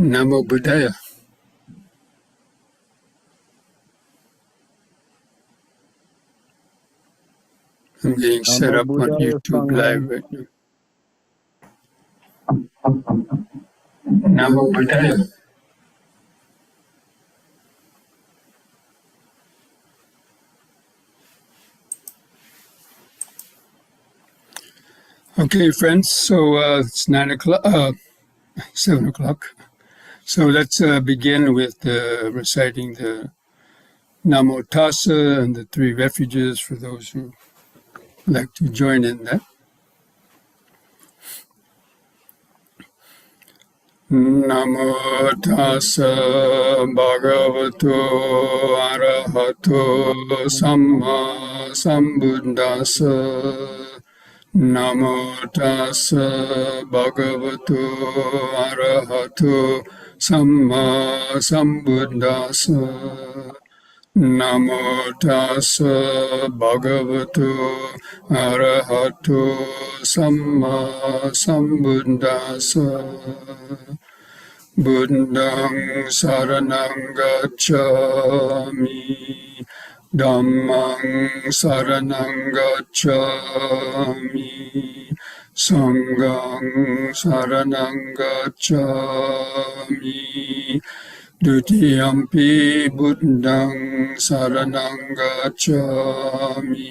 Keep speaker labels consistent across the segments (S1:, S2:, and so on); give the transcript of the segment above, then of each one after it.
S1: Namo Buddhaya. I'm getting set
S2: Namo
S1: up on
S2: Buddhaya
S1: YouTube
S2: Sangha.
S1: Live right now. Namo Buddhaya. Okay, friends, so it's 9 o'clock, 7 o'clock. So let's begin with reciting the Namo Tassa and the three refuges for those who like to join in that. Namo Tassa Bhagavato Arahato Samma Sambuddhassa. Namo Tassa Bhagavato Arahato Samma Sambuddhassa. Namo Tassa Bhagavato Arahato Samma Sambuddhassa. Buddhang Saranang Gacchami. Dhammang Saranang Gacchami. Sanghang Saranang Gacchami. Dutiyampi Buddhang Saranang Gacchami.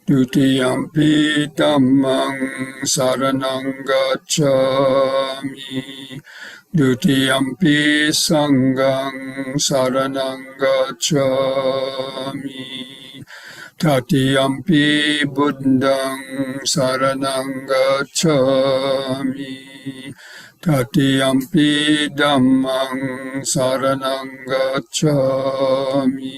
S1: Dutiyampi Dhammang Saranang Gacchami. Dutiyampi Sanghang Saranang Gacchami. Tatiyampi Buddhang Saranang Gacchami. Tatiyampi Dhammang Saranang Gacchami.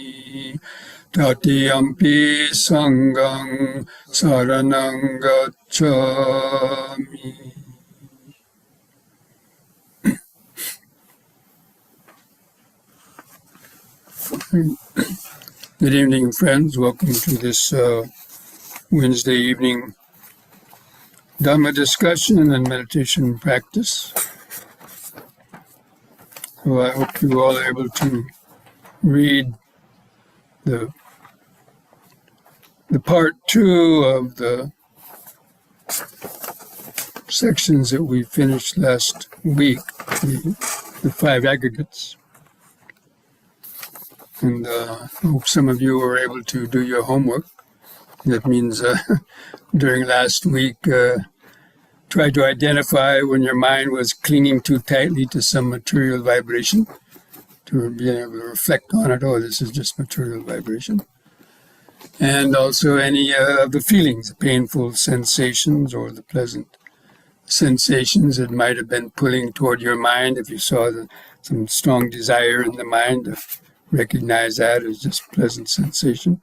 S1: Tatiyampi Sanghang Saranang Gacchami. Good evening, friends. Welcome to this Wednesday evening Dhamma discussion and meditation practice. So I hope you all are able to read the part 2 of the sections that we finished last week, the 5 aggregates. And I hope some of you were able to do your homework. That means during last week, try to identify when your mind was clinging too tightly to some material vibration, to be able to reflect on it. Oh, this is just material vibration. And also any of the feelings, the painful sensations or the pleasant sensations that might have been pulling toward your mind. If you saw some strong desire in the mind, recognize that as just pleasant sensation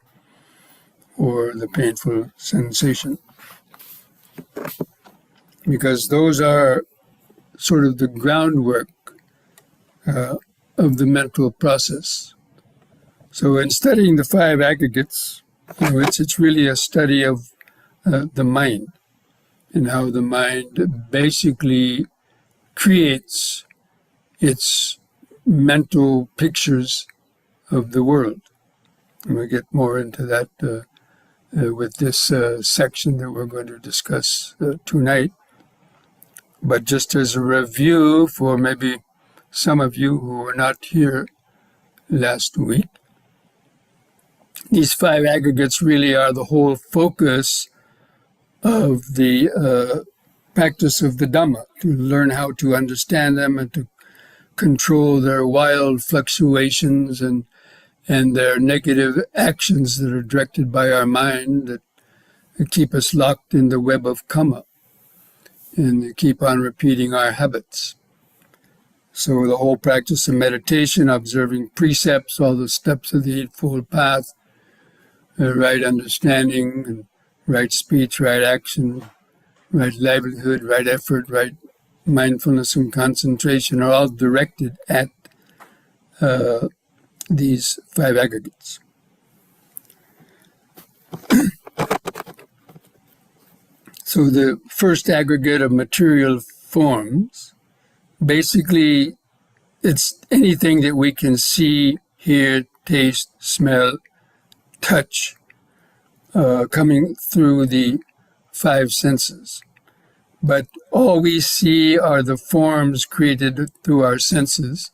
S1: or the painful sensation. Because those are sort of the groundwork of the mental process. So in studying the 5 aggregates, it's really a study of the mind and how the mind basically creates its mental pictures of the world. And we'll get more into that with this section that we're going to discuss tonight. But just as a review for maybe some of you who were not here last week, these 5 aggregates really are the whole focus of the practice of the Dhamma, to learn how to understand them and to control their wild fluctuations and their negative actions that are directed by our mind that keep us locked in the web of karma and they keep on repeating our habits. So the whole practice of meditation, observing precepts, all the steps of the Eightfold Path, right understanding, and right speech, right action, right livelihood, right effort, right mindfulness and concentration are all directed at these 5 aggregates. So the first aggregate of material forms, basically, it's anything that we can see, hear, taste, smell, touch, coming through the five senses. But all we see are the forms created through our senses.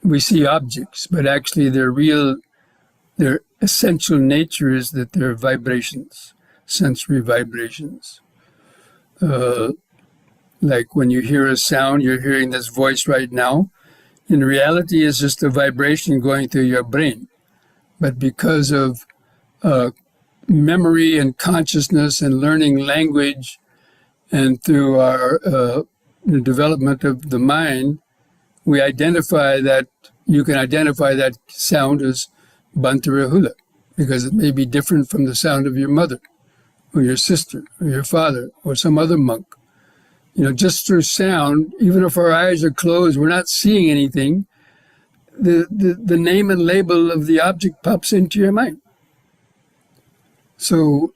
S1: We see objects, but actually their essential nature is that they're vibrations, sensory vibrations. Like when you hear a sound, you're hearing this voice right now. In reality, it's just a vibration going through your brain. But because of memory and consciousness and learning language, and through our the development of the mind, we identify that, you can identify that sound as Bhante Rahula, because it may be different from the sound of your mother, or your sister, or your father, or some other monk. Just through sound, even if our eyes are closed, we're not seeing anything, the name and label of the object pops into your mind. So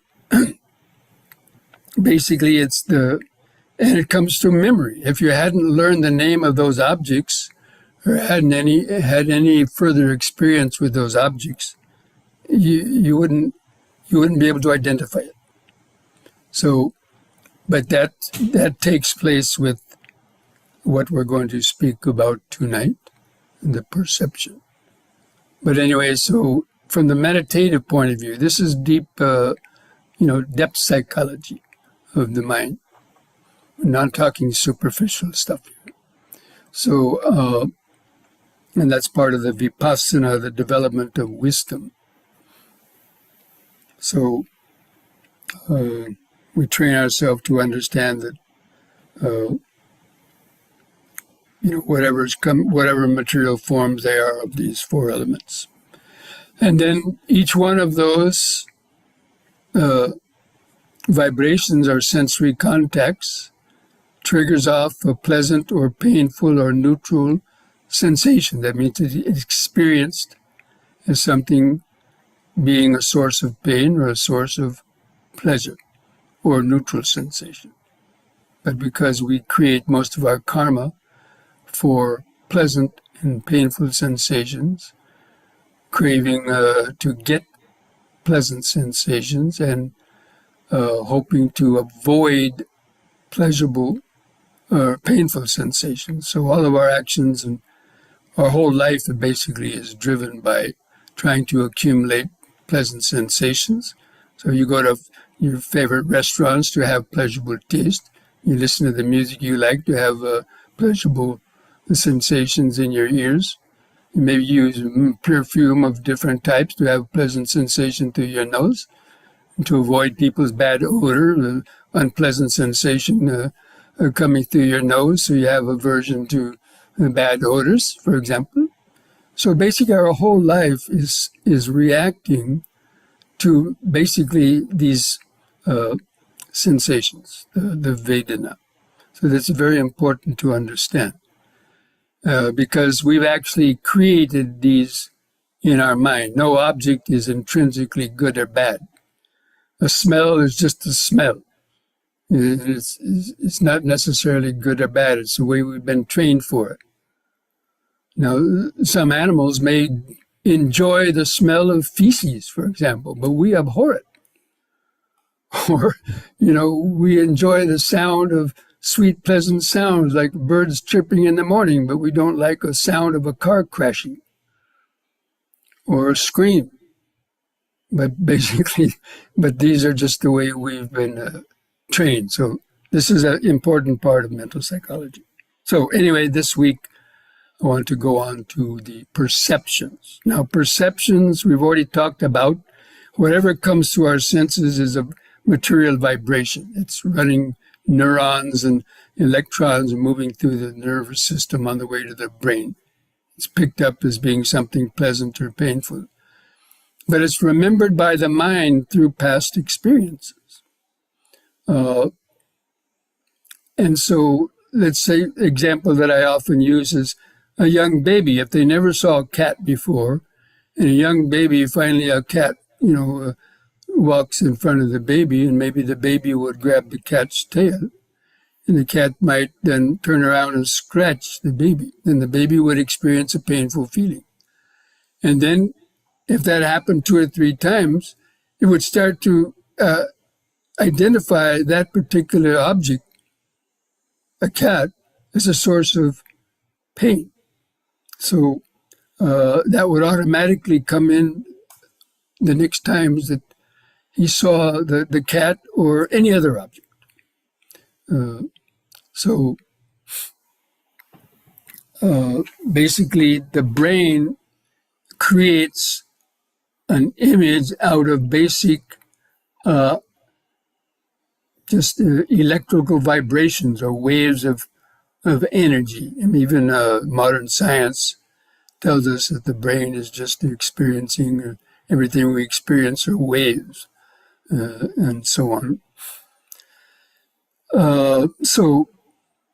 S1: basically and it comes through memory. If you hadn't learned the name of those objects, or hadn't had any further experience with those objects, you wouldn't be able to identify it. So, but that takes place with what we're going to speak about tonight, the perception. But anyway, so from the meditative point of view, this is deep, depth psychology of the mind. We're not talking superficial stuff here. So, and that's part of the vipassana, the development of wisdom. So, we train ourselves to understand that, whatever material forms they are of these four elements. And then each one of those vibrations or sensory contacts triggers off a pleasant or painful or neutral sensation. That means it's experienced as something being a source of pain or a source of pleasure or neutral sensation. But because we create most of our karma for pleasant and painful sensations, craving to get pleasant sensations and hoping to avoid pleasurable or painful sensations. So all of our actions and our whole life basically is driven by trying to accumulate pleasant sensations. So you go to your favorite restaurants to have pleasurable taste. You listen to the music you like to have pleasurable sensations in your ears. You maybe use perfume of different types to have a pleasant sensation through your nose. And to avoid people's bad odor, the unpleasant sensation coming through your nose, so you have aversion to bad odors, for example. So basically our whole life is reacting to basically these sensations, the Vedana. So that's very important to understand. Because we've actually created these in our mind. No object is intrinsically good or bad. A smell is just a smell. It's not necessarily good or bad. It's the way we've been trained for it. Now, some animals may enjoy the smell of feces, for example, but we abhor it. Or, we enjoy the sound of sweet, pleasant sounds like birds chirping in the morning, but we don't like a sound of a car crashing or a scream. But basically, these are just the way we've been trained. So this is an important part of mental psychology. So anyway, this week, I want to go on to the perceptions. Now, perceptions, we've already talked about. Whatever comes to our senses is a material vibration. It's running neurons and electrons moving through the nervous system on the way to the brain. It's picked up as being something pleasant or painful. But it's remembered by the mind through past experiences. And so, let's say, example that I often use is a young baby. If they never saw a cat before, and a young baby, finally a cat, walks in front of the baby, and maybe the baby would grab the cat's tail, and the cat might then turn around and scratch the baby. Then the baby would experience a painful feeling. And then if that happened 2 or 3 times, it would start to identify that particular object, a cat, as a source of pain. So that would automatically come in the next times that he saw the cat or any other object. So basically, the brain creates an image out of basic just electrical vibrations or waves of energy. And even modern science tells us that the brain is just experiencing everything we experience are waves and so on. So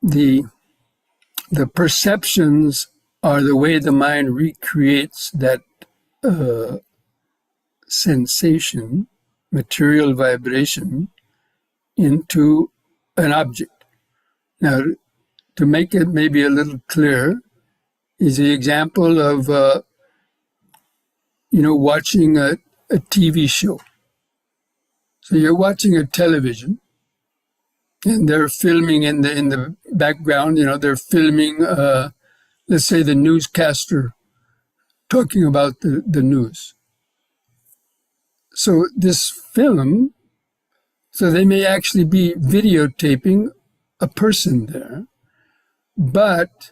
S1: the perceptions are the way the mind recreates that sensation, material vibration, into an object. Now, to make it maybe a little clearer, is the example of, watching a TV show. So you're watching a television, and they're filming in the background. They're filming, let's say, the newscaster talking about the news. So this film, so they may actually be videotaping a person there, but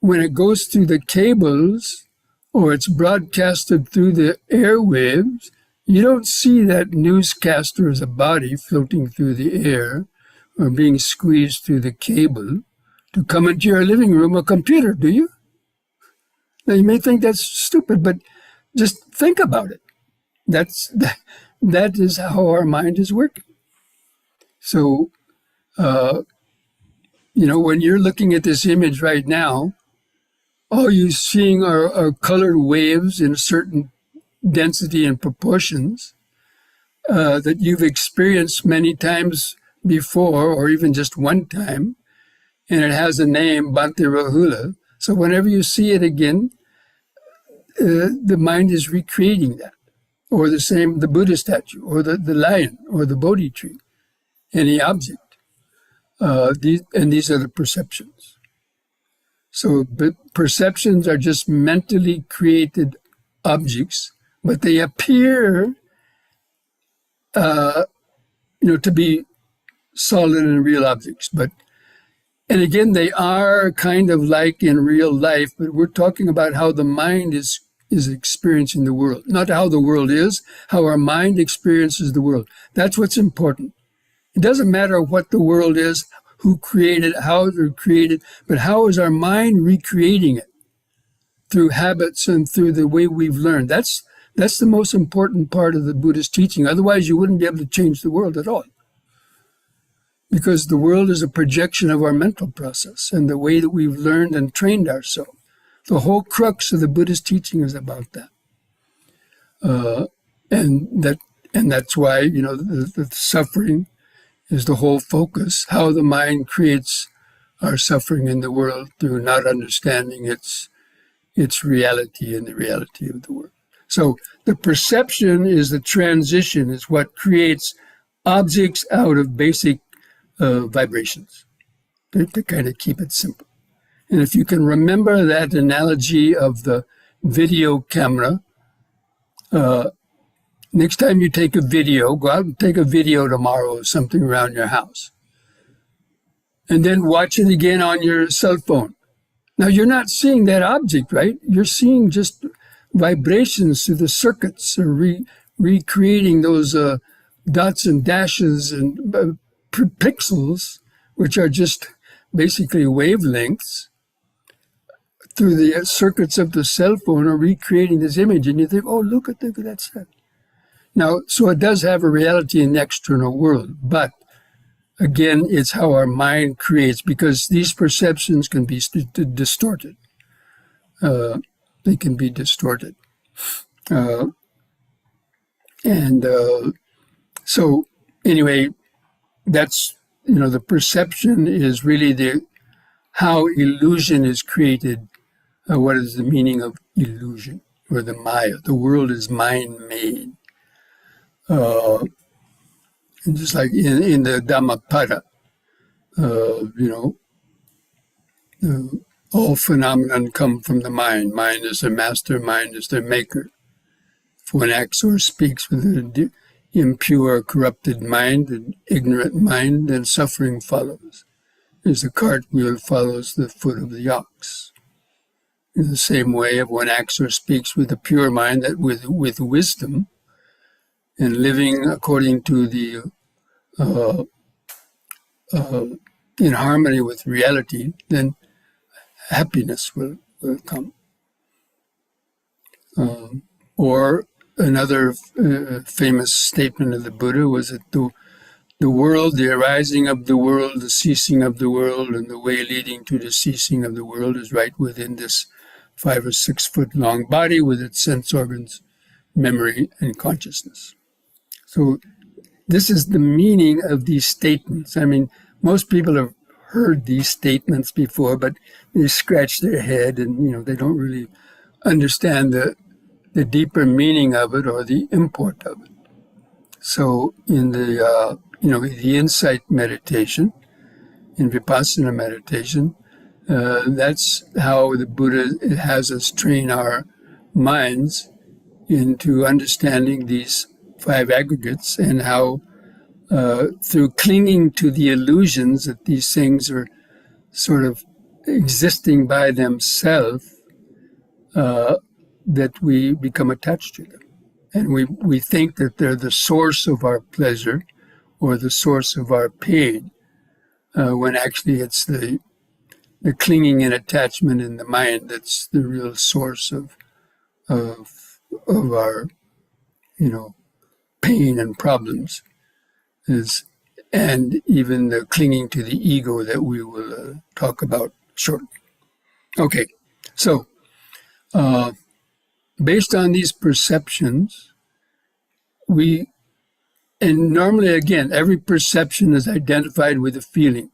S1: when it goes through the cables or it's broadcasted through the airwaves, you don't see that newscaster as a body floating through the air or being squeezed through the cable to come into your living room or computer, do you? Now, you may think that's stupid, but just think about it. That is how our mind is working. So, when you're looking at this image right now, all you're seeing are colored waves in a certain density and proportions that you've experienced many times before, or even just one time, and it has a name, Bhante Rahula. So whenever you see it again, the mind is recreating that. Or the Buddha statue, or the lion, or the Bodhi tree, any object. These are the perceptions. So perceptions are just mentally created objects, but they appear, to be solid and real objects. And again, they are kind of like in real life, but we're talking about how the mind is experiencing the world, not how the world is, how our mind experiences the world. That's what's important. It doesn't matter what the world is, who created it, how it was created, but how is our mind recreating it through habits and through the way we've learned. That's the most important part of the Buddhist teaching. Otherwise, you wouldn't be able to change the world at all. Because the world is a projection of our mental process and the way that we've learned and trained ourselves. The whole crux of the Buddhist teaching is about that. And that's why, the suffering is the whole focus, how the mind creates our suffering in the world through not understanding its reality and the reality of the world. So the perception is the transition, is what creates objects out of basic vibrations, to kind of keep it simple. And if you can remember that analogy of the video camera, next time you take a video, go out and take a video tomorrow of something around your house. And then watch it again on your cell phone. Now, you're not seeing that object, right? You're seeing just vibrations through the circuits, or recreating those dots and dashes and pixels, which are just basically wavelengths, through the circuits of the cell phone, are recreating this image. And you think, oh, look at that set. Now, so it does have a reality in the external world, but again, it's how our mind creates, because these perceptions can be distorted. They can be distorted. So anyway, that's the perception is really how illusion is created. What is the meaning of illusion, or the Maya? The world is mind-made. And just like in the Dhammapada, all phenomena come from the mind. Mind is their master, mind is their maker. If one acts or speaks with an impure, corrupted mind, an ignorant mind, then suffering follows. As the cartwheel follows the foot of the ox. In the same way, if one acts or speaks with a pure mind, that with wisdom, and living according to the in harmony with reality, then happiness will come. Or another famous statement of the Buddha was that the world, the arising of the world, the ceasing of the world, and the way leading to the ceasing of the world is right within this 5 or 6 foot long body with its sense organs, memory, and consciousness. So this is the meaning of these statements. I mean, most people have heard these statements before, but they scratch their head and, they don't really understand the deeper meaning of it or the import of it. So in the insight meditation, in Vipassana meditation, that's how the Buddha has us train our minds into understanding these 5 aggregates, and how through clinging to the illusions that these things are sort of existing by themselves, that we become attached to them. And we think that they're the source of our pleasure or the source of our pain, when actually it's the clinging and attachment in the mind that's the real source of our, pain and problems, and even the clinging to the ego that we will talk about shortly. Okay, so based on these perceptions, and normally, again, every perception is identified with a feeling.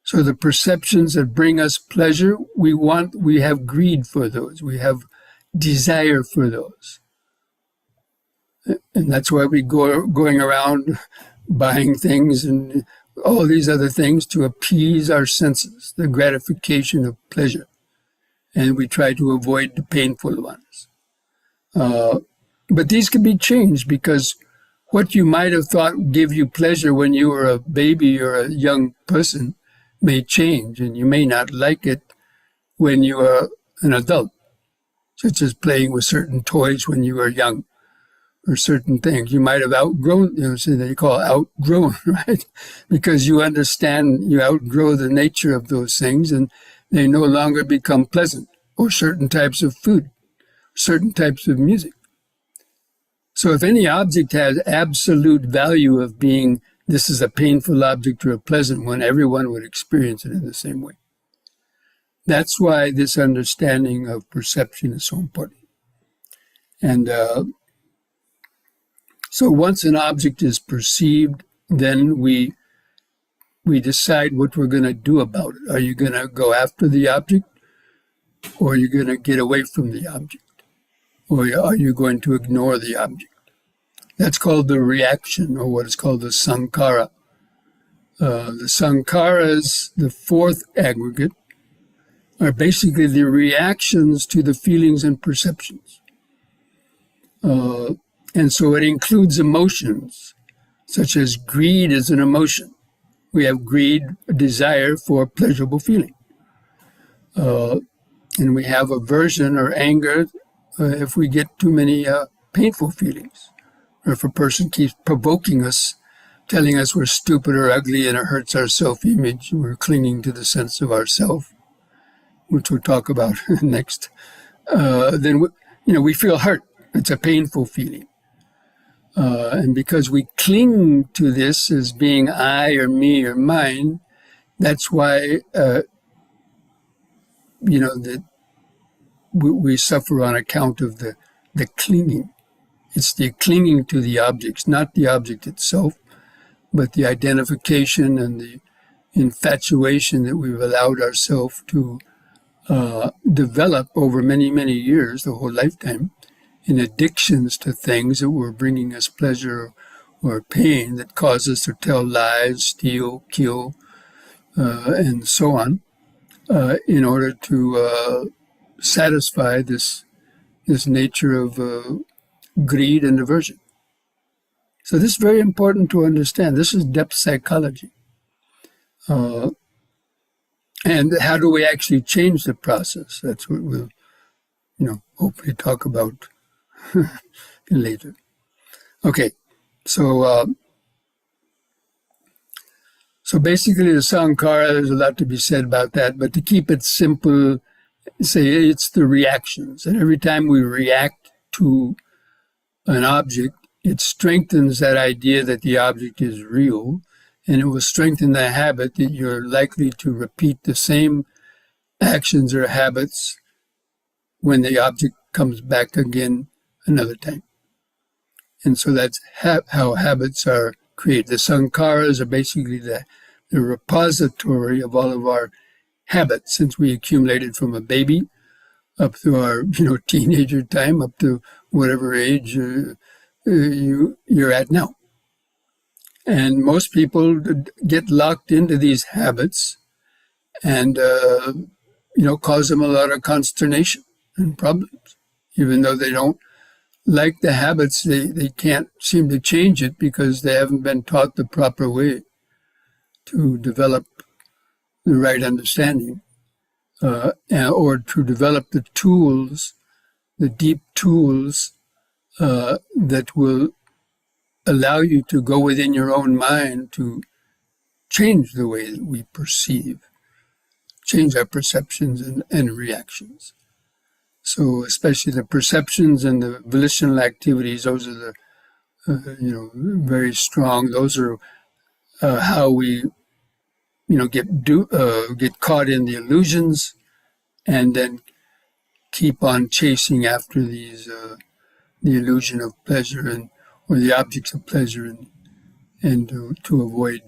S1: So the perceptions that bring us pleasure, we have greed for those. We have desire for those. And that's why we going around buying things and all these other things to appease our senses, the gratification of pleasure. And we try to avoid the painful ones. But these can be changed, because what you might have thought gave you pleasure when you were a baby or a young person may change, and you may not like it when you are an adult, such as playing with certain toys when you were young, or certain things. You might have outgrown, so they call it outgrown, right? Because you understand, you outgrow the nature of those things, and they no longer become pleasant, or certain types of food, certain types of music. So if any object has absolute value of being, this is a painful object or a pleasant one, everyone would experience it in the same way. That's why this understanding of perception is so important. And so once an object is perceived, then we decide what we're going to do about it. Are you going to go after the object, or are you going to get away from the object? Or are you going to ignore the object? That's called the reaction, or what is called the sankhara. The sankharas, the 4th aggregate, are basically the reactions to the feelings and perceptions. And so it includes emotions, such as greed is an emotion. We have greed, a desire for pleasurable feeling. And we have aversion or anger if we get too many painful feelings. Or if a person keeps provoking us, telling us we're stupid or ugly and it hurts our self-image, we're clinging to the sense of ourself, which we'll talk about next, then we feel hurt. It's a painful feeling. And because we cling to this as being I or me or mine, that's why, we suffer on account of the clinging. It's the clinging to the objects, not the object itself, but the identification and the infatuation that we've allowed ourselves to develop over many, many years, the whole lifetime, in addictions to things that were bringing us pleasure or pain, that cause us to tell lies, steal, kill, and so on, in order to satisfy this nature of greed and aversion. So this is very important to understand. This is depth psychology. And how do we actually change the process? That's what we'll, hopefully talk about later. Okay, so basically the Sankara, there's a lot to be said about that, but to keep it simple, say it's the reactions. And every time we react to an object, it strengthens that idea that the object is real, and it will strengthen the habit that you're likely to repeat the same actions or habits when the object comes back again another time. And so that's how habits are created. The sankharas are basically the repository of all of our habits since we accumulated from a baby up to our teenager time, up to whatever age you're at now. And most people get locked into these habits and cause them a lot of consternation and problems. Even though they don't like the habits, they can't seem to change it because they haven't been taught the proper way to develop the right understanding or to develop the tools, the deep tools that will allow you to go within your own mind to change the way that we perceive, change our perceptions and reactions. So especially the perceptions and the volitional activities, those are the, very strong. Those are how we, get caught in the illusions and then keep on chasing after these, the illusion of pleasure or the objects of pleasure and to avoid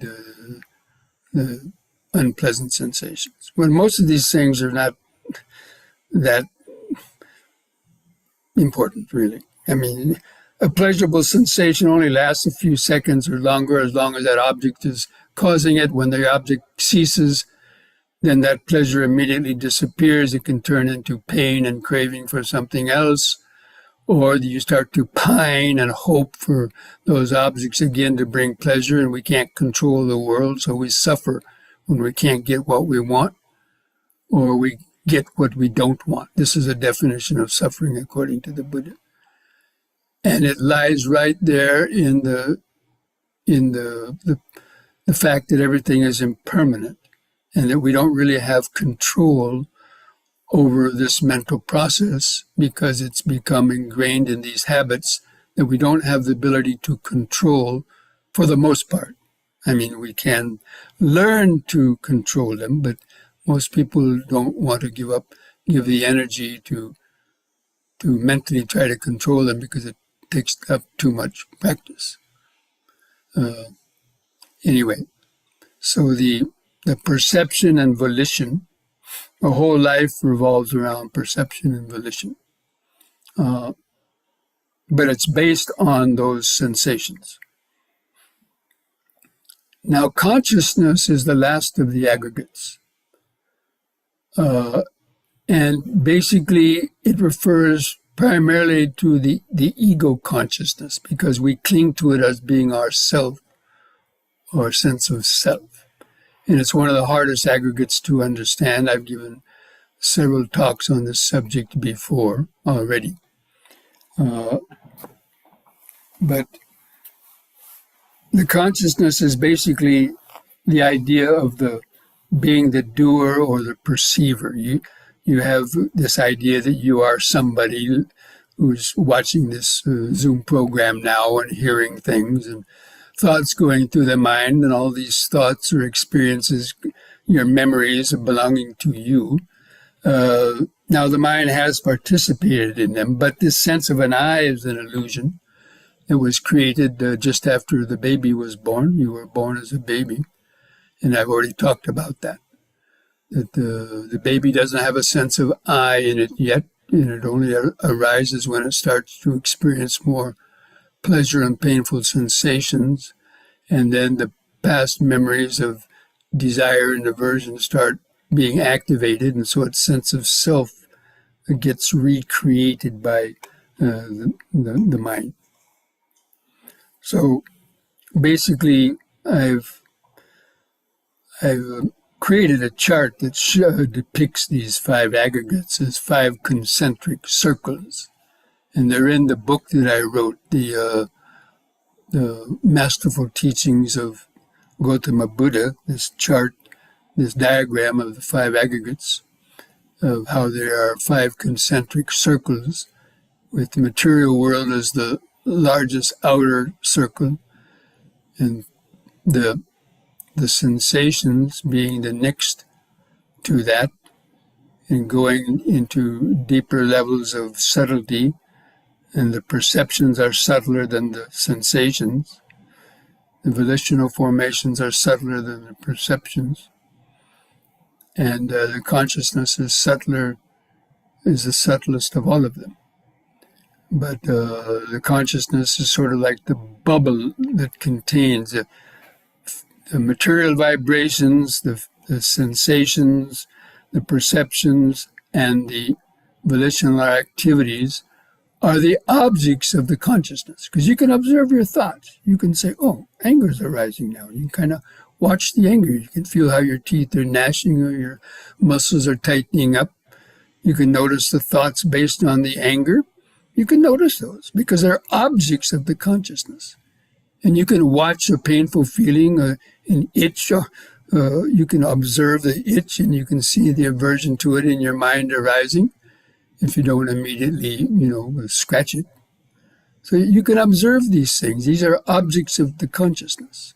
S1: the unpleasant sensations. When most of these things are not that important, really. I mean, a pleasurable sensation only lasts a few seconds or longer as long as that object is causing it. When the object ceases, then that pleasure immediately disappears. It can turn into pain and craving for something else, or you start to pine and hope for those objects again to bring pleasure, and we can't control the world, so we suffer when we can't get what we want, or we get what we don't want. This is a definition of suffering according to the Buddha. And it lies right there in the fact that everything is impermanent and that we don't really have control over this mental process because it's become ingrained in these habits that we don't have the ability to control for the most part. I mean, we can learn to control them, but most people don't want to give the energy to mentally try to control them because it takes up too much practice. Anyway, so the perception and volition, our whole life revolves around perception and volition. But it's based on those sensations. Now, consciousness is the last of the aggregates. And basically, it refers primarily to the ego consciousness because we cling to it as being our self or sense of self. And it's one of the hardest aggregates to understand. I've given several talks on this subject before already. But the consciousness is basically the idea of being the doer or the perceiver. You have this idea that you are somebody who's watching this Zoom program now and hearing things and thoughts going through the mind, and all these thoughts or experiences, your memories are belonging to you. Now the mind has participated in them, but this sense of an I is an illusion. It was created just after the baby was born. You were born as a baby. And I've already talked about that. That the baby doesn't have a sense of I in it yet, and it only arises when it starts to experience more pleasure and painful sensations. And then the past memories of desire and aversion start being activated, and so its sense of self gets recreated by the mind. So basically, I've created a chart that depicts these 5 aggregates as 5 concentric circles, and they're in the book that I wrote, the Masterful Teachings of Gautama Buddha. This chart, this diagram of the 5 aggregates, of how there are 5 concentric circles, with the material world as the largest outer circle, and the sensations being the next to that, and going into deeper levels of subtlety, and the perceptions are subtler than the sensations. The volitional formations are subtler than the perceptions, and the consciousness is subtler, is the subtlest of all of them. But the consciousness is sort of like the bubble that contains the material vibrations, the sensations, the perceptions, and the volitional activities are the objects of the consciousness. Because you can observe your thoughts. You can say, oh, anger is arising now. You can kind of watch the anger. You can feel how your teeth are gnashing or your muscles are tightening up. You can notice the thoughts based on the anger. You can notice those because they're objects of the consciousness. And you can watch a painful feeling, an itch, you can observe the itch and you can see the aversion to it in your mind arising if you don't immediately, scratch it. So you can observe these things. These are objects of the consciousness.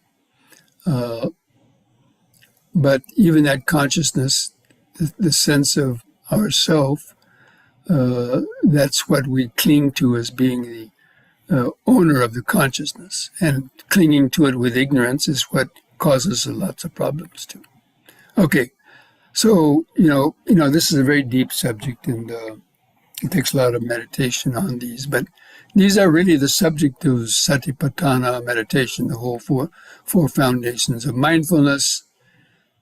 S1: But even that consciousness, the sense of ourself, that's what we cling to as being the owner of the consciousness, and clinging to it with ignorance is what causes lots of problems too. Okay, so this is a very deep subject, and it takes a lot of meditation on these, but these are really the subject of Satipatthana meditation. The whole four foundations of mindfulness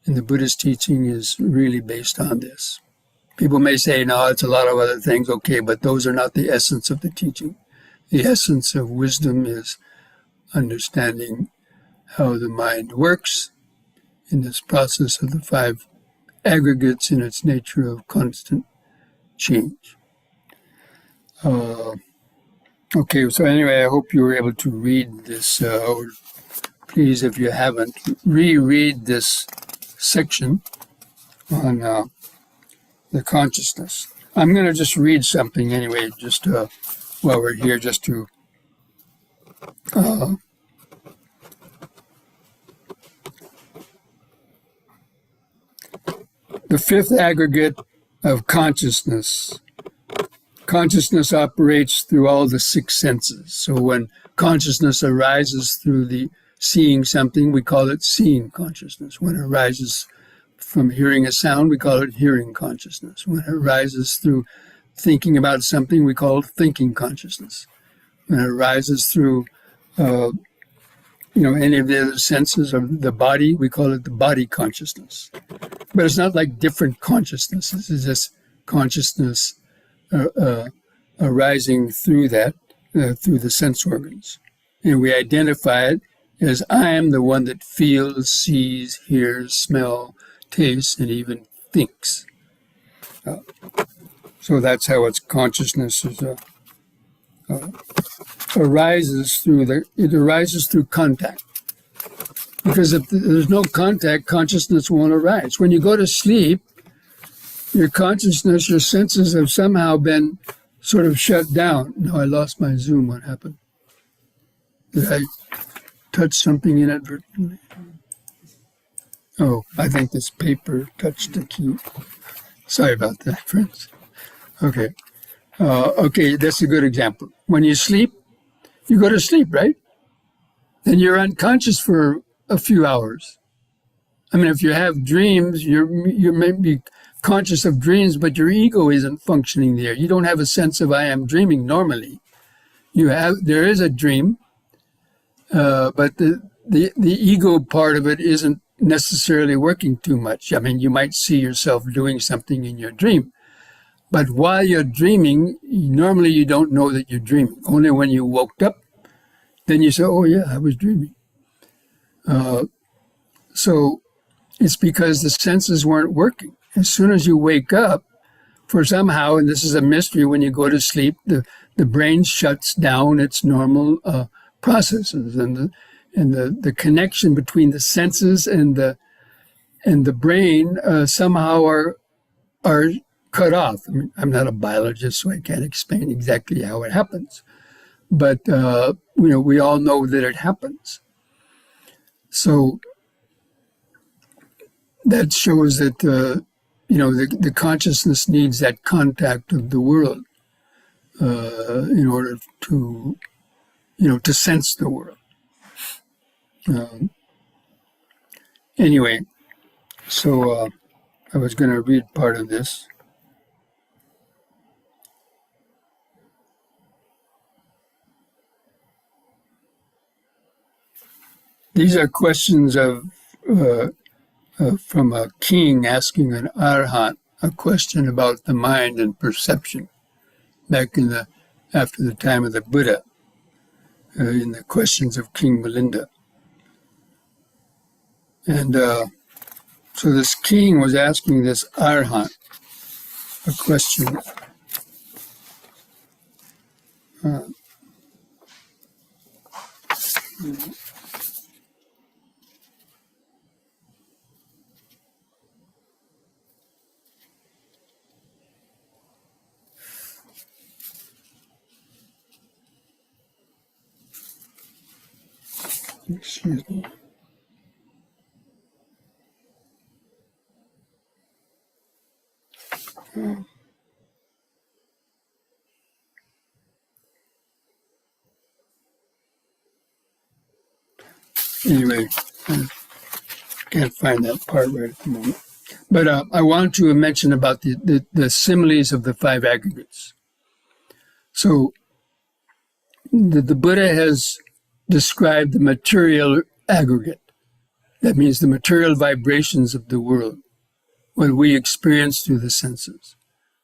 S1: in the Buddhist teaching is really based on this. People may say, no, it's a lot of other things. Okay, but those are not the essence of the teaching. The essence of wisdom is understanding how the mind works in this process of the 5 aggregates in its nature of constant change. Okay, so anyway, I hope you were able to read this, or please, if you haven't, reread this section on the consciousness. I'm going to just read something anyway, just while we're here, just to the 5th aggregate of consciousness. Consciousness operates through all the 6 senses. So when consciousness arises through the seeing something, we call it seeing consciousness. When it arises from hearing a sound, we call it hearing consciousness. When it arises through thinking about something, we call it thinking consciousness. When it arises through, any of the other senses of the body, we call it the body consciousness. But it's not like different consciousnesses. It's just consciousness arising through that, through the sense organs. And we identify it as I am the one that feels, sees, hears, smells, tastes, and even thinks. So that's how its consciousness is, arises through contact. Because if there's no contact, consciousness won't arise. When you go to sleep, your consciousness, your senses have somehow been sort of shut down. No, I lost my Zoom. What happened? Did I touch something inadvertently? Oh, I think this paper touched the key. Sorry about that, friends. Okay. Okay, that's a good example. When you sleep, You go to sleep, right? Then you're unconscious for a few hours. I mean, if you have dreams, you may be conscious of dreams, but your ego isn't functioning there. You don't have a sense of I am dreaming normally. There is a dream, but the ego part of it isn't necessarily working too much. I mean, you might see yourself doing something in your dream, but while you're dreaming, normally you don't know that you're dreaming. Only when you woke up, then you say, "Oh yeah, I was dreaming." So it's because the senses weren't working. As soon as you wake up, for somehow, and this is a mystery, when you go to sleep, the brain shuts down its normal processes, and the connection between the senses and the brain somehow are cut off. I mean, I'm not a biologist, so I can't explain exactly how it happens, but we all know that it happens. So that shows that the consciousness needs that contact of the world in order to sense the world. Anyway, so I was going to read part of this. These are questions from a king asking an arhat a question about the mind and perception back after the time of the Buddha, in the questions of King Milinda. And so this king was asking this arhat a question. Excuse me. Anyway, I can't find that part right at the moment. But I want to mention about the similes of the five aggregates. So the Buddha has described the material aggregate. That means the material vibrations of the world, what we experience through the senses.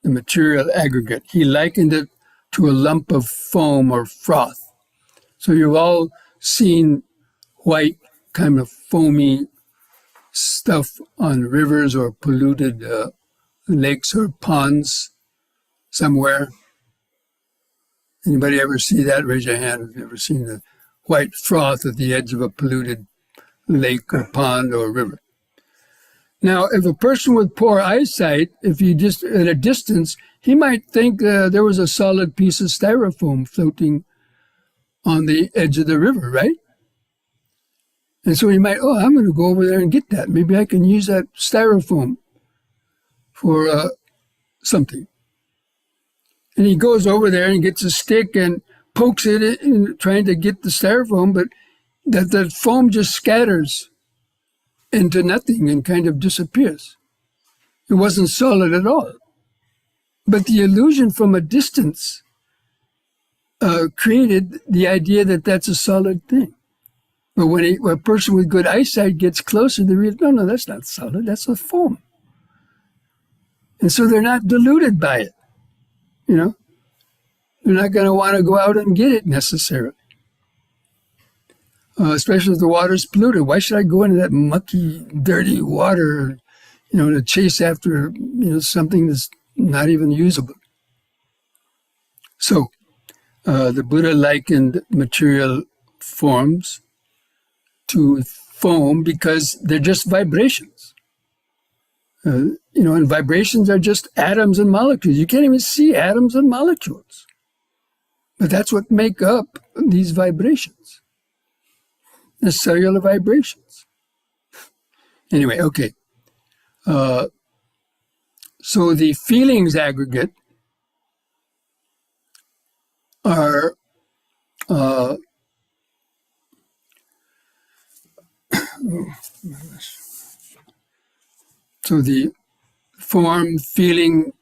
S1: The material aggregate. He likened it to a lump of foam or froth. So you've all seen white, kind of foamy stuff on rivers or polluted lakes or ponds somewhere. Anybody ever see that? Raise your hand if you've ever seen the white froth at the edge of a polluted lake or pond or river. Now, if a person with poor eyesight, if you just at a distance, he might think there was a solid piece of styrofoam floating on the edge of the river, right? And so he might, I'm going to go over there and get that. Maybe I can use that styrofoam for something. And he goes over there and gets a stick and pokes it in trying to get the styrofoam, but that foam just scatters into nothing and kind of disappears. It wasn't solid at all. But the illusion from a distance created the idea that that's a solid thing. But when a person with good eyesight gets closer, they realize, no, that's not solid, that's a foam. And so they're not deluded by it. They're not going to want to go out and get it necessarily. Especially if the water's polluted. Why should I go into that mucky, dirty water, to chase after, something that's not even usable? So, the Buddha likened material forms to foam because they're just vibrations. And vibrations are just atoms and molecules. You can't even see atoms and molecules. But that's what make up these vibrations. The cellular vibrations. Anyway, okay. So the feelings aggregate are Uh, so the form, feeling,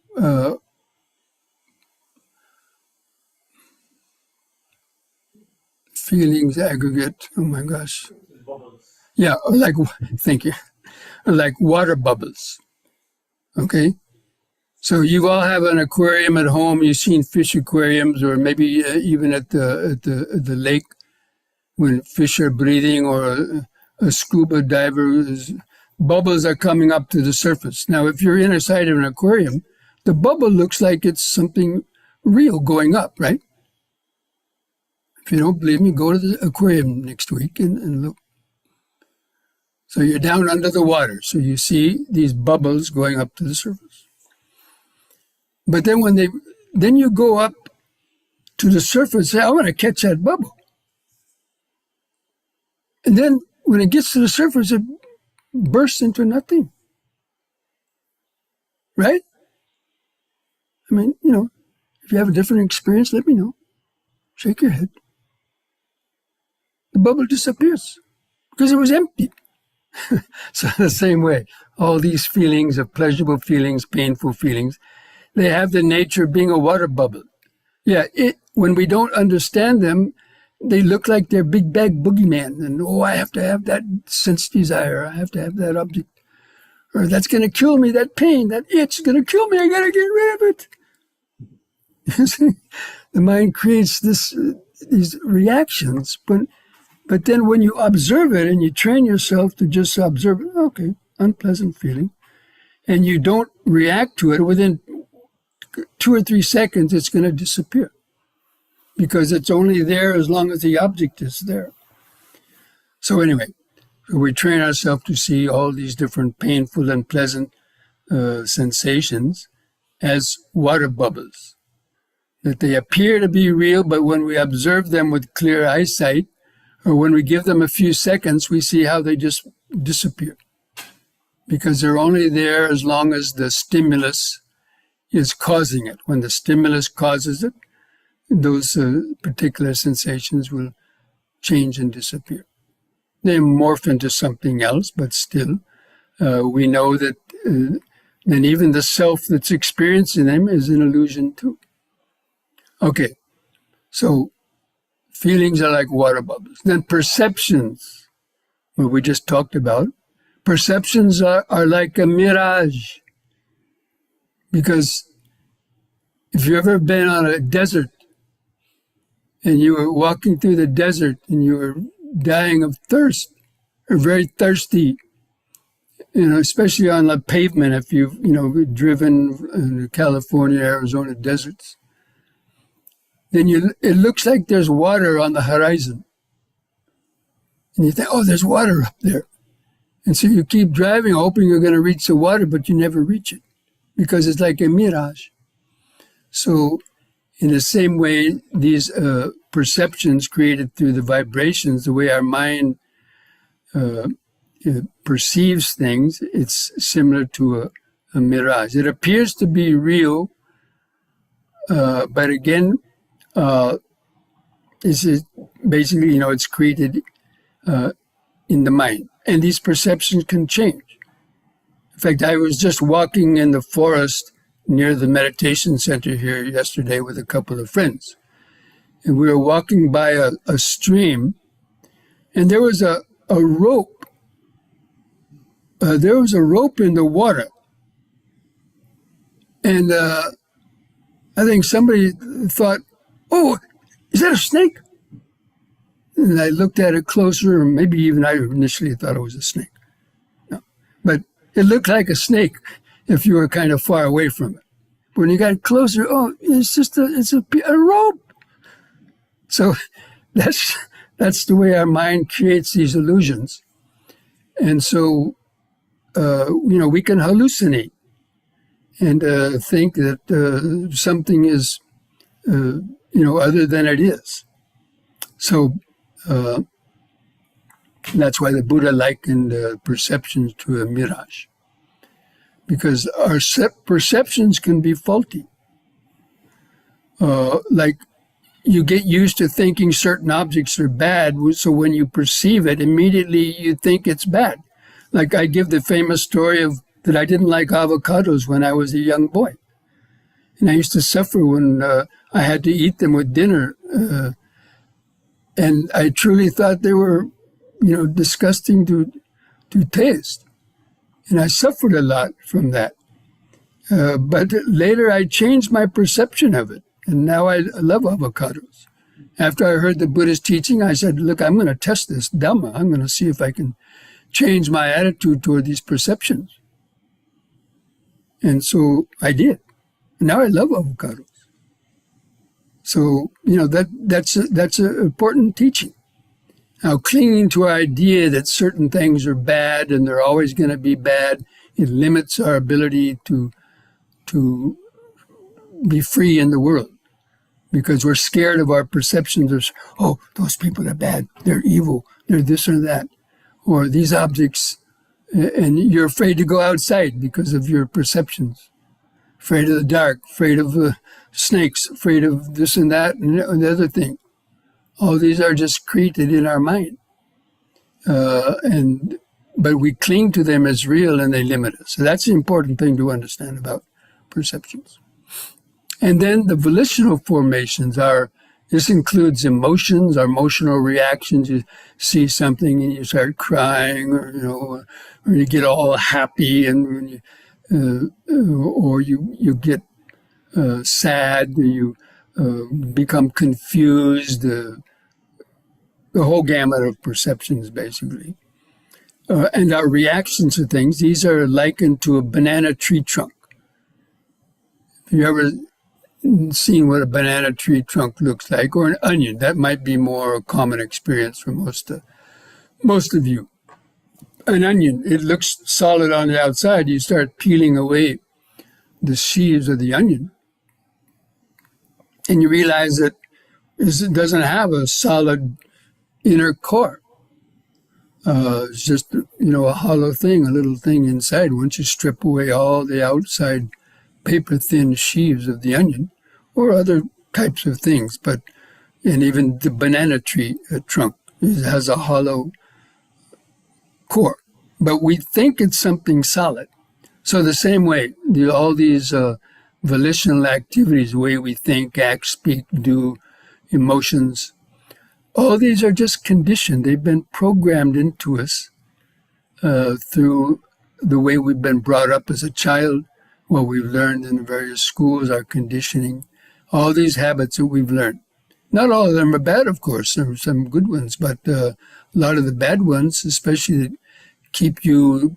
S1: feelings aggregate. Oh my gosh. Yeah, like, thank you. Like water bubbles. Okay. So you all have an aquarium at home. You've seen fish aquariums, or maybe even at the lake when fish are breathing, or a scuba diver. Bubbles are coming up to the surface. Now, if you're inside of an aquarium, the bubble looks like it's something real going up, right? If you don't believe me, go to the aquarium next week and look. So you're down under the water. So you see these bubbles going up to the surface. But then then you go up to the surface and say, I want to catch that bubble. And then when it gets to the surface, it bursts into nothing. Right? I mean, if you have a different experience, let me know. Shake your head. The bubble disappears because it was empty. So the same way, all these feelings of pleasurable feelings, painful feelings, they have the nature of being a water bubble. Yeah, when we don't understand them, they look like they're big bag boogeyman. And, I have to have that sense desire. I have to have that object. Or that's going to kill me, that pain, that itch is going to kill me. I got to get rid of it. You see? The mind creates these reactions. But then when you observe it and you train yourself to just observe it, okay, unpleasant feeling, and you don't react to it, within 2 or 3 seconds, it's going to disappear because it's only there as long as the object is there. So anyway, we train ourselves to see all these different painful and pleasant sensations as water bubbles, that they appear to be real, but when we observe them with clear eyesight, or when we give them a few seconds, we see how they just disappear because they're only there as long as the stimulus is causing it. When the stimulus causes it, those particular sensations will change and disappear. They morph into something else, but still, we know that then even the self that's experiencing them is an illusion too. Okay, so feelings are like water bubbles. Then perceptions, what we just talked about, perceptions are like a mirage. Because if you've ever been on a desert and you were walking through the desert and you were dying of thirst or very thirsty, especially on the pavement, if you've, driven in the California, Arizona deserts, then it looks like there's water on the horizon. And you think, there's water up there. And so you keep driving, hoping you're going to reach the water, but you never reach it because it's like a mirage. So in the same way, these perceptions created through the vibrations, the way our mind perceives things, it's similar to a mirage. It appears to be real, but again, this is basically, it's created in the mind. And these perceptions can change. In fact, I was just walking in the forest near the meditation center here yesterday with a couple of friends. And we were walking by a stream, and there was a rope. There was a rope in the water. And I think somebody thought, is that a snake? And I looked at it closer, or maybe even I initially thought it was a snake. No. But it looked like a snake if you were kind of far away from it. When you got closer, it's just a rope. So that's the way our mind creates these illusions. And so, we can hallucinate and think that something is, other than it is. So that's why the Buddha likened perceptions to a mirage. Because our perceptions can be faulty. Like you get used to thinking certain objects are bad, so when you perceive it, immediately you think it's bad. Like I give the famous story of that I didn't like avocados when I was a young boy. And I used to suffer when I had to eat them with dinner. And I truly thought they were, disgusting to taste. And I suffered a lot from that. But later I changed my perception of it. And now I love avocados. After I heard the Buddhist teaching, I said, look, I'm going to test this Dhamma. I'm going to see if I can change my attitude toward these perceptions. And so I did. Now I love avocados. So, that's an important teaching. Now, clinging to our idea that certain things are bad and they're always going to be bad, it limits our ability to be free in the world because we're scared of our perceptions of, oh, those people are bad, they're evil, they're this or that, or these objects, and you're afraid to go outside because of your perceptions. Afraid of the dark, afraid of snakes, afraid of this and that and the other thing. All these are just created in our mind. But we cling to them as real and they limit us. So that's the important thing to understand about perceptions. And then the volitional formations this includes emotions, our emotional reactions. You see something and you start crying, or you get all happy, and or you get sad, you become confused. The whole gamut of perceptions, basically. And our reactions to things, these are likened to a banana tree trunk. Have you ever seen what a banana tree trunk looks like? Or an onion? That might be more a common experience for most of you. An onion, it looks solid on the outside. You start peeling away the sheaves of the onion, and you realize that it doesn't have a solid inner core. It's just, a hollow thing, a little thing inside. Once you strip away all the outside paper-thin sheaves of the onion, or other types of things, and even the banana tree trunk has a hollow core. But we think it's something solid. So the same way, all these volitional activities, the way we think, act, speak, do, emotions, all these are just conditioned. They've been programmed into us through the way we've been brought up as a child, what we've learned in the various schools, our conditioning, all these habits that we've learned. Not all of them are bad, of course. There are some good ones, but a lot of the bad ones, especially that keep you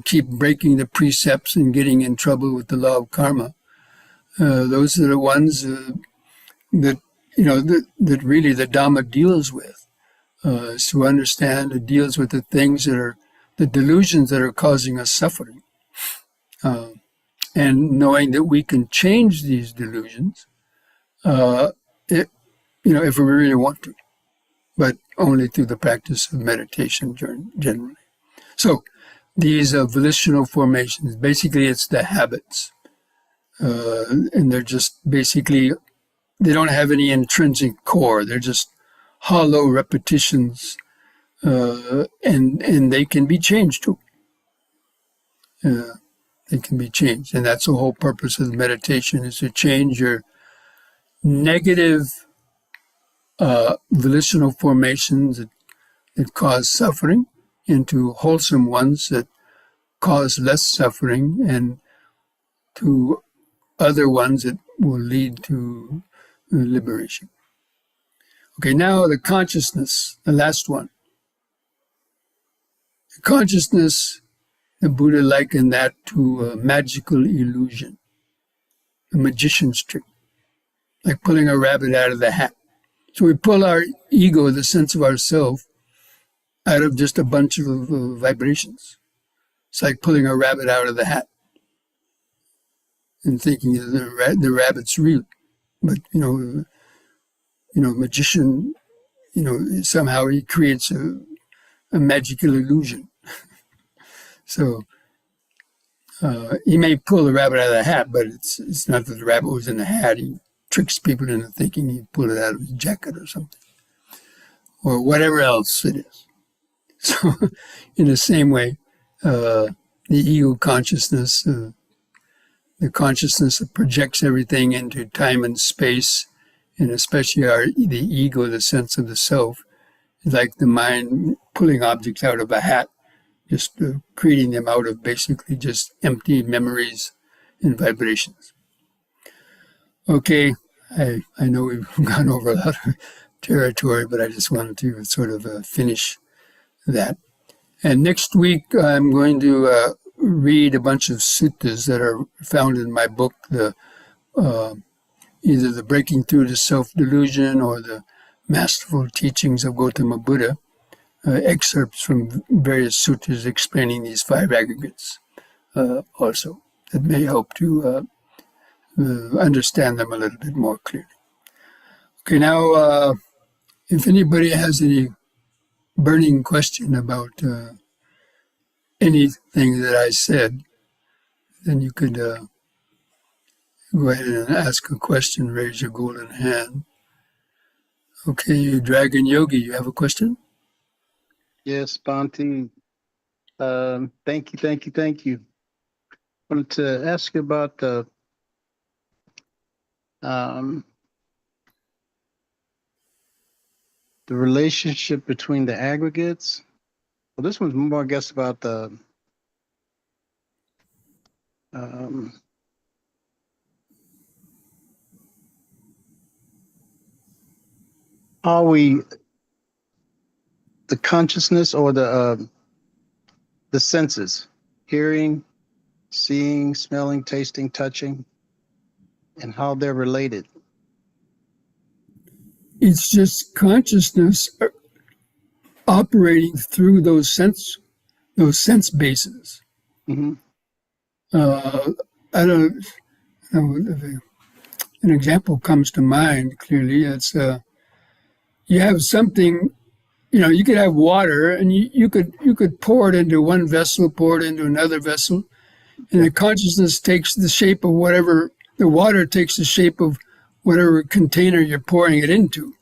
S1: keep breaking the precepts and getting in trouble with the law of karma. Those are the ones that really the Dhamma deals with. To understand, it deals with the things that are the delusions that are causing us suffering. And knowing that we can change these delusions, if we really want to, but only through the practice of meditation generally. So these volitional formations, basically it's the habits. And they're just basically, they don't have any intrinsic core. They're just hollow repetitions, and they can be changed too. They can be changed. And that's the whole purpose of the meditation, is to change your negative volitional formations that cause suffering into wholesome ones that cause less suffering, and to other ones that will lead to liberation. Okay, now the consciousness, the last one. The consciousness, the Buddha likened that to a magical illusion, a magician's trick, like pulling a rabbit out of the hat. So we pull our ego, the sense of ourself, out of just a bunch of vibrations. It's like pulling a rabbit out of the hat and thinking the rabbit's real. But, magician, somehow he creates a magical illusion. So he may pull the rabbit out of the hat, but it's not that the rabbit was in the hat. tricks people into thinking he pulled it out of his jacket or something, or whatever else it is. So, in the same way, the ego consciousness, the consciousness that projects everything into time and space, and especially the ego, the sense of the self, is like the mind pulling objects out of a hat, just creating them out of basically just empty memories and vibrations. Okay, I know we've gone over a lot of territory, but I just wanted to sort of finish that. And next week, I'm going to read a bunch of suttas that are found in my book, either the Breaking Through to Self-Delusion or the Masterful Teachings of Gautama Buddha, excerpts from various sutras explaining these 5 aggregates also that may help to understand them a little bit more clearly. Okay, now, if anybody has any burning question about anything that I said, then you could go ahead and ask a question, raise your golden hand. Okay, you Dragon Yogi, you have a question?
S2: Yes, Bhante. Thank you. I wanted to ask you about the relationship between the aggregates. Well, this one's more, I guess, about the are we the consciousness or the senses, hearing, seeing, smelling, tasting, touching, and how they're related.
S1: It's just consciousness operating through those sense bases.
S2: Mm-hmm.
S1: I don't know. An example comes to mind clearly. It's you have something, you could have water, and you could pour it into one vessel, pour it into another vessel, and the consciousness takes the shape of whatever, the water takes the shape of whatever container you're pouring it into.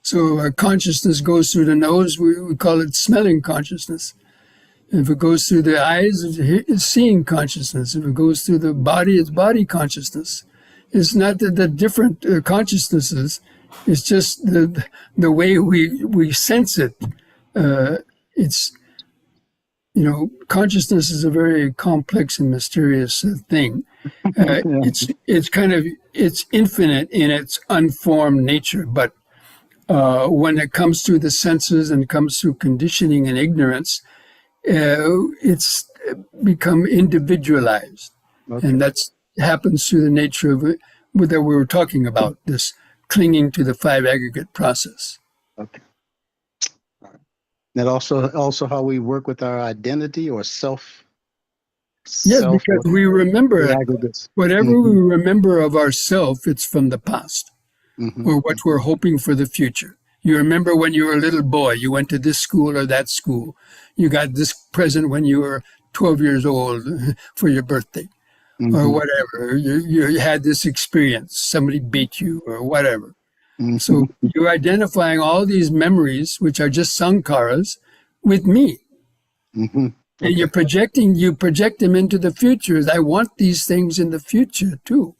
S1: So our consciousness goes through the nose, we call it smelling consciousness. If it goes through the eyes, it's seeing consciousness. If it goes through the body, it's body consciousness. It's not the different consciousnesses. It's just the way we sense it. It's, consciousness is a very complex and mysterious thing. It's infinite in its unformed nature, but when it comes through the senses and comes through conditioning and ignorance, it's become individualized. Okay. And that happens through the nature of it that we were talking about, this clinging to the 5 aggregate process.
S2: Okay. All right. That also how we work with our identity or self.
S1: Yes, because we remember whatever we remember of ourself, it's from the past. Mm-hmm. Or what we're hoping for the future. You remember when you were a little boy, you went to this school or that school. You got this present when you were 12 years old for your birthday, mm-hmm. or whatever. You had this experience. Somebody beat you or whatever. Mm-hmm. So you're identifying all these memories, which are just sankharas, with me. Mm-hmm. Okay. And you project them into the future. I want these things in the future too.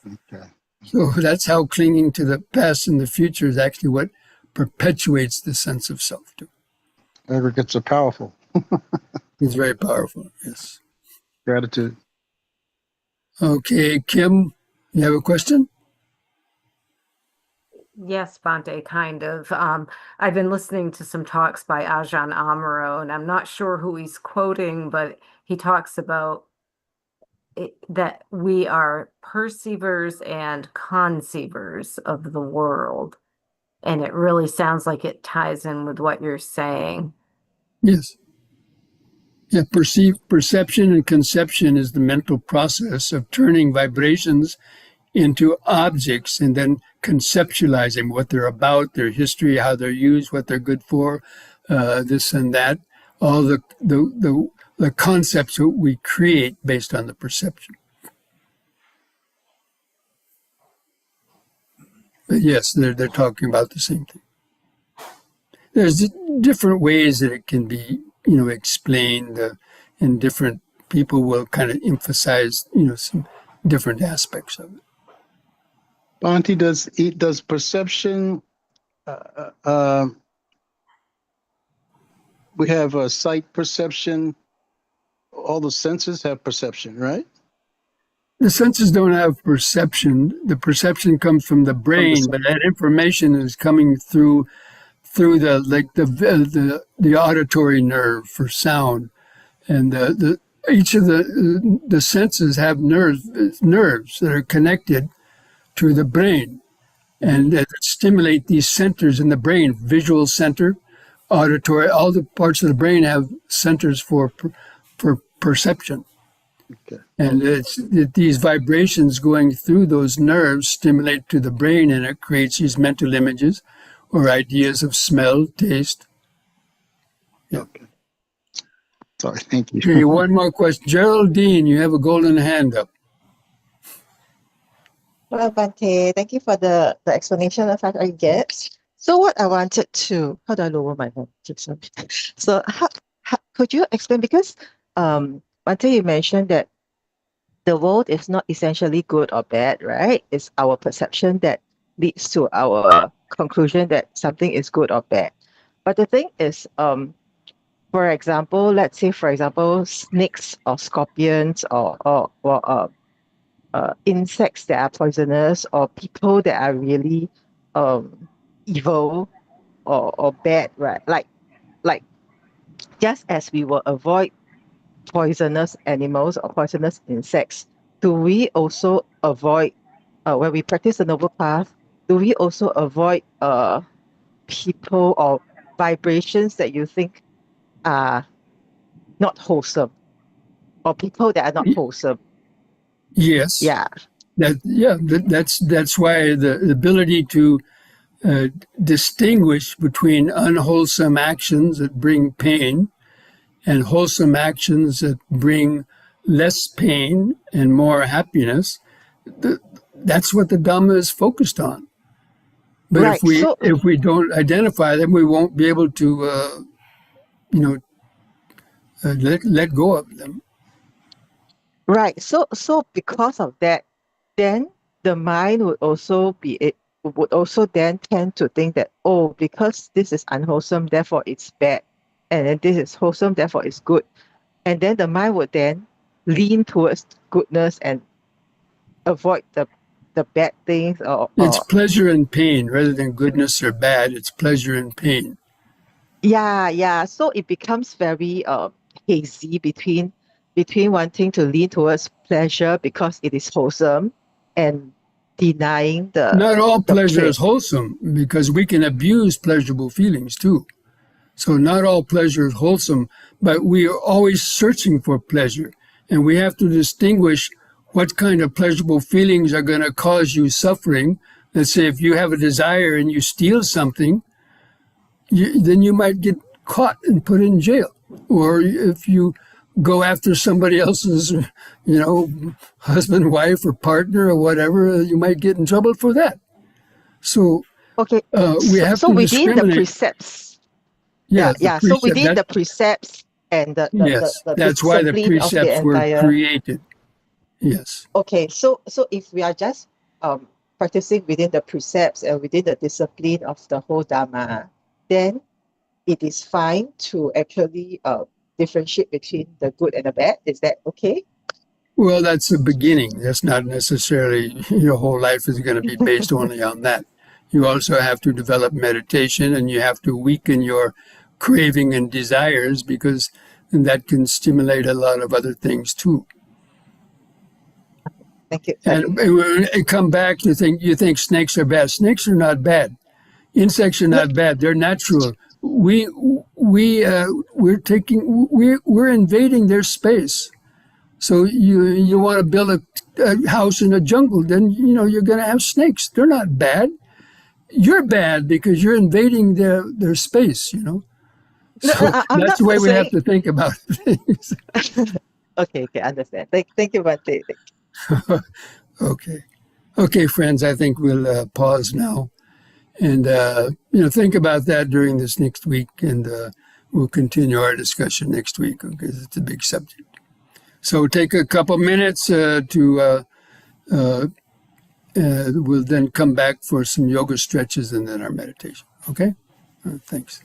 S1: Okay. So that's how clinging to the past and the future is actually what perpetuates the sense of self too.
S2: Aggregates are powerful.
S1: It's very powerful, yes.
S2: Gratitude.
S1: Okay, Kim, you have a question?
S3: Yes, Bhante, kind of. I've been listening to some talks by Ajahn Amaro, and I'm not sure who he's quoting, but he talks about that we are perceivers and conceivers of the world. And it really sounds like it ties in with what you're saying.
S1: Yes. Yeah, perception and conception is the mental process of turning vibrations into objects and then conceptualizing what they're about, their history, how they're used, what they're good for, this and that. All the concepts that we create based on the perception. But yes, they're talking about the same thing. There's different ways that it can be, explained, and different people will kind of emphasize, some different aspects of it.
S2: Bhante, does perception, we have a sight perception, all the senses have perception, right?
S1: The senses don't have perception. The perception comes from the brain, but that information is coming through the auditory nerve for sound, and each of the senses have nerves that are connected to the brain, and that stimulate these centers in the brain: visual center, auditory. All the parts of the brain have centers for perception.
S2: Okay.
S1: And these vibrations going through those nerves stimulate to the brain, and it creates these mental images or ideas of smell, taste. Yeah.
S2: Okay. Sorry, thank you.
S1: Okay, one more question. Geraldine, you have a golden hand up.
S4: Well, Bhante, thank you for the explanation of what I get. So what I wanted to, how do I lower my voice? So how could you explain, because Bhante, you mentioned that the world is not essentially good or bad, right? It's our perception that leads to our conclusion that something is good or bad. But the thing is, for example, let's say, snakes or scorpions or insects that are poisonous, or people that are really evil or bad, right? Like just as we will avoid poisonous animals or poisonous insects, do we also avoid, when we practice the noble path, do we also avoid people or vibrations that you think are not wholesome, or people that are not wholesome?
S1: Yes.
S4: Yeah.
S1: That's why the ability to distinguish between unwholesome actions that bring pain and wholesome actions that bring less pain and more happiness, that's what the Dhamma is focused on. But
S4: right.
S1: if we don't identify them, we won't be able to let go of them.
S4: Right. So because of that, then the mind would also then tend to think that, oh, because this is unwholesome, therefore it's bad, and then this is wholesome, therefore it's good, and then the mind would then lean towards goodness and avoid the bad things.
S1: It's pleasure and pain rather than goodness or bad. It's pleasure and pain.
S4: Yeah. So it becomes very hazy between wanting to lean towards pleasure because it is wholesome, and denying
S1: Not all pleasure
S4: pain.
S1: is wholesome, because we can abuse pleasurable feelings too. So not all pleasure is wholesome, but we are always searching for pleasure, and we have to distinguish what kind of pleasurable feelings are going to cause you suffering. Let's say if you have a desire and you steal something, then you might get caught and put in jail. Or if you go after somebody else's, husband, wife, or partner, or whatever, you might get in trouble for that. So
S4: Okay.
S1: we have
S4: so
S1: to
S4: within the
S1: discriminate.
S4: precepts.
S1: Yeah.
S4: So within the precepts and the
S1: that's why the
S4: discipline of the
S1: precepts were
S4: entire.
S1: created. Yes.
S4: Okay. So if we are just practicing within the precepts and within the discipline of the whole Dhamma, then it is fine to actually differentiate between the good and the bad. Is that okay?
S1: Well, that's the beginning. That's not necessarily your whole life is going to be based only on that. You also have to develop meditation, and you have to weaken your craving and desires, because that can stimulate a lot of other things too.
S4: Thank you.
S1: And come back to you think snakes are bad. Snakes are not bad. Insects are not bad. They're natural. We're invading their space. So you want to build a house in a jungle, then you're going to have snakes. They're not bad. You're bad because you're invading their space. So that's the way we have to think about things.
S4: Okay, understand. Thank you, Bhante.
S1: Okay. Okay, friends, I think we'll pause now and, think about that during this next week, and we'll continue our discussion next week because it's a big subject. So take a couple minutes we'll then come back for some yoga stretches and then our meditation. Okay? Thanks.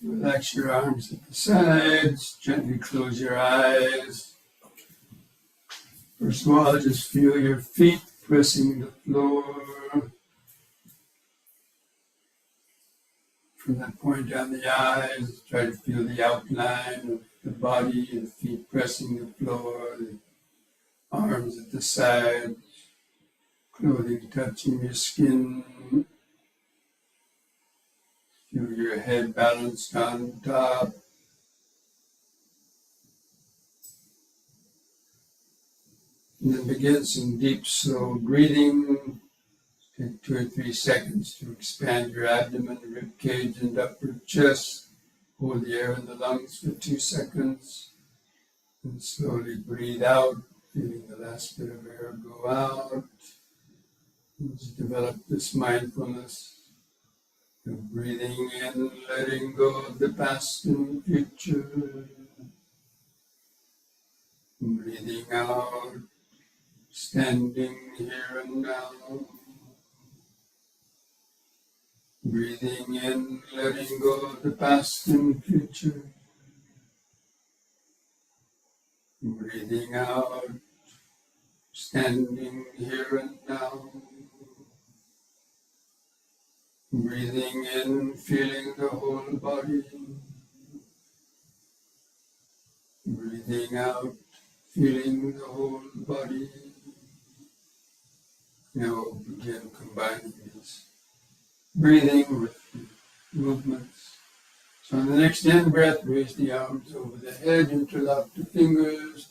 S1: Relax your arms at the sides. Gently close your eyes. First of all, just feel your feet pressing the floor. From that point down the eyes, try to feel the outline of the body and feet pressing the floor, the arms at the sides, clothing touching your skin. Feel your head balanced on top. And then begin some deep, slow breathing. Take 2 or 3 seconds to expand your abdomen, rib cage, and upper chest. Hold the air in the lungs for 2 seconds. And slowly breathe out, feeling the last bit of air go out. And just develop this mindfulness of breathing in, letting go of the past and future. Breathing out, standing here and now. Breathing in, letting go of the past and future. Breathing out, standing here and now. Breathing in, feeling the whole body. Breathing out, feeling the whole body. Now begin combining these breathing with movements. So on the next in-breath, raise the arms over the head, interlock the fingers,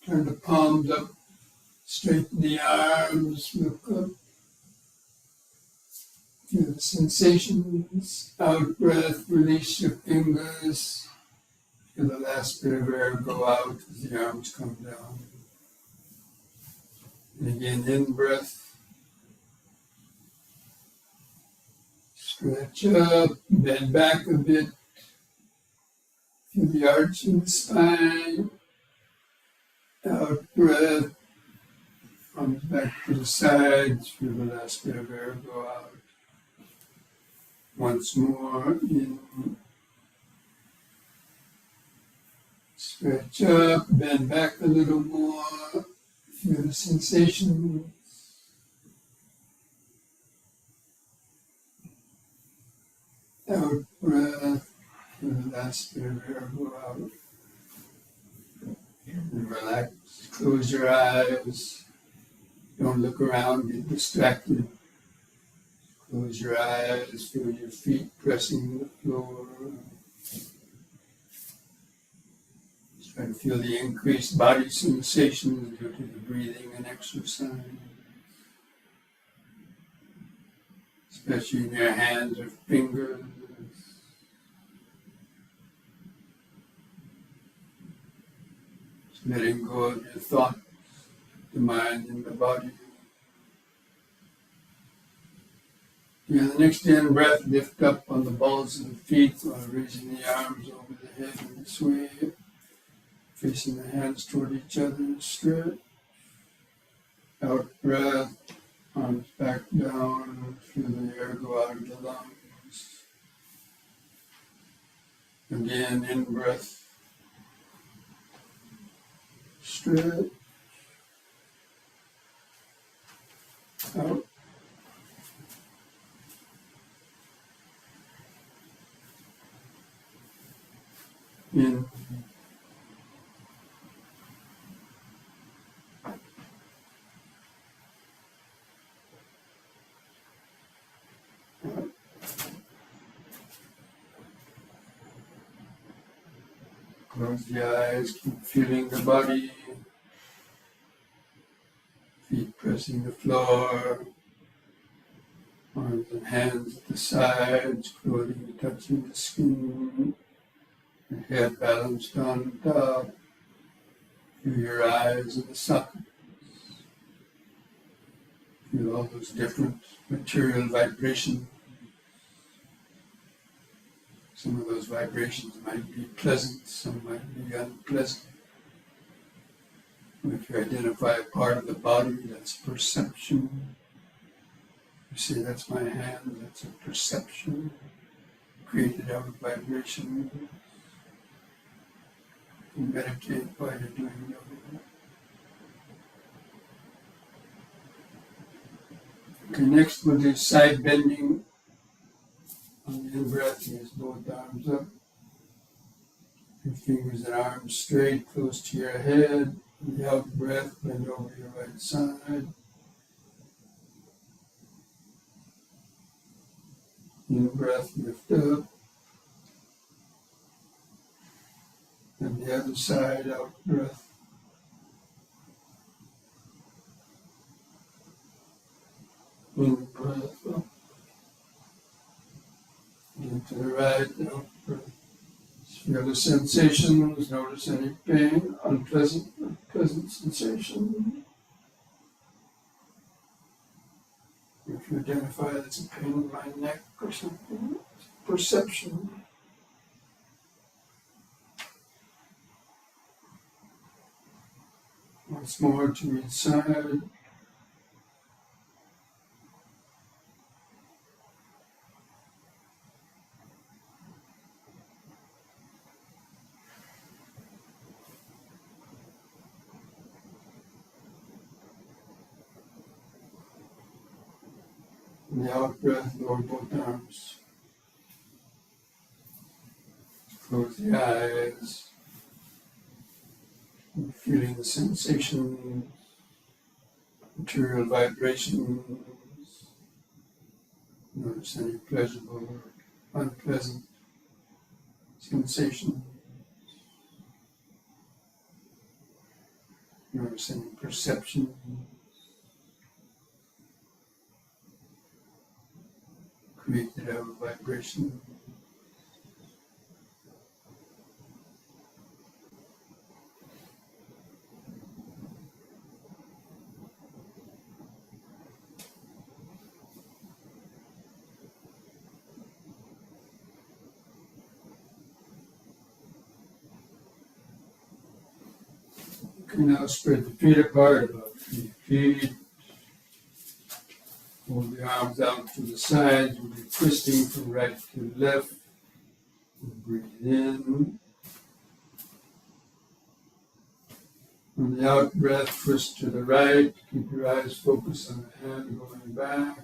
S1: turn the palms up, straighten the arms, look up. Feel the sensations. Out breath, release your fingers. Feel the last bit of air go out as the arms come down. And again, in breath. Stretch up, bend back a bit. Feel the arch in the spine. Out breath. Arms back to the sides. Feel the last bit of air go out. Once more in. Stretch up, bend back a little more. Feel the sensation. Out breath. Feel the last bit of air go out. And relax. Close your eyes. Don't look around, get distracted. Close your eyes, feel your feet pressing the floor. Try to feel the increased body sensations due to the breathing and exercise. Especially in your hands or fingers. Just letting go of your thoughts, the mind and the body. Yeah, the next in breath, lift up on the balls of the feet while raising the arms over the head in this way, facing the hands toward each other and stretch. Out breath, arms back down, feel the air go out of the lungs. Again, in breath, stretch. Out. In. Close the eyes, keep feeling the body, feet pressing the floor, arms and hands at the sides, clothing touching the skin, your head balanced on top, feel your eyes in the sockets, feel all those different material vibrations. Some of those vibrations might be pleasant, some might be unpleasant. If you identify a part of the body, that's perception. You say, that's my hand, that's a perception created out of vibration. You meditate while you're doing yoga. Okay, next we'll do side bending. On the in-breath, use both arms up. Your fingers and arms straight, close to your head. On the out-breath, bend over your right side. In-breath, lift up. And the other side, out-breath. In-breath, up. And to the right, out breath. Feel the Notice sensations, notice any pain, unpleasant sensation. If you identify that it's a pain in my neck or something, perception. Once more to each side. And the out breath, lower both arms. Close the eyes. And feeling the sensations, material vibrations. Notice any pleasurable or unpleasant sensation. Notice any perception. Created out of vibration. You can now spread the feet apart about 3 feet. Hold the arms out to the sides. We'll be twisting from right to left. Breathe in. On the out breath, twist to the right. Keep your eyes focused on the hand going back.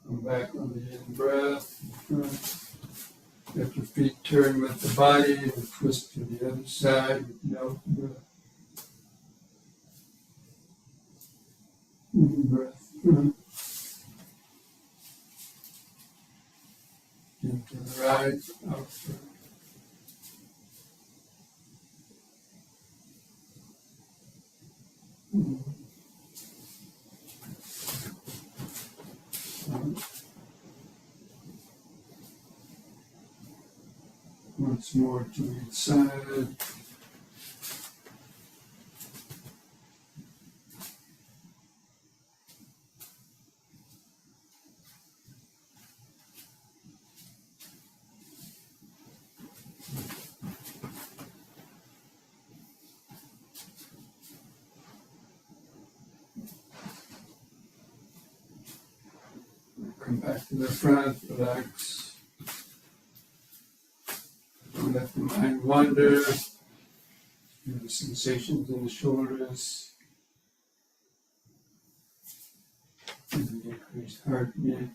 S1: Come back on the in breath. Let your feet turn with the body and twist to the other side with the out breath. In breath. Into the right, out breath. Once more to each side. Come back to the front, relax. Don't let the mind wander. Feel the sensations in the shoulders. Feel the increased heartbeat.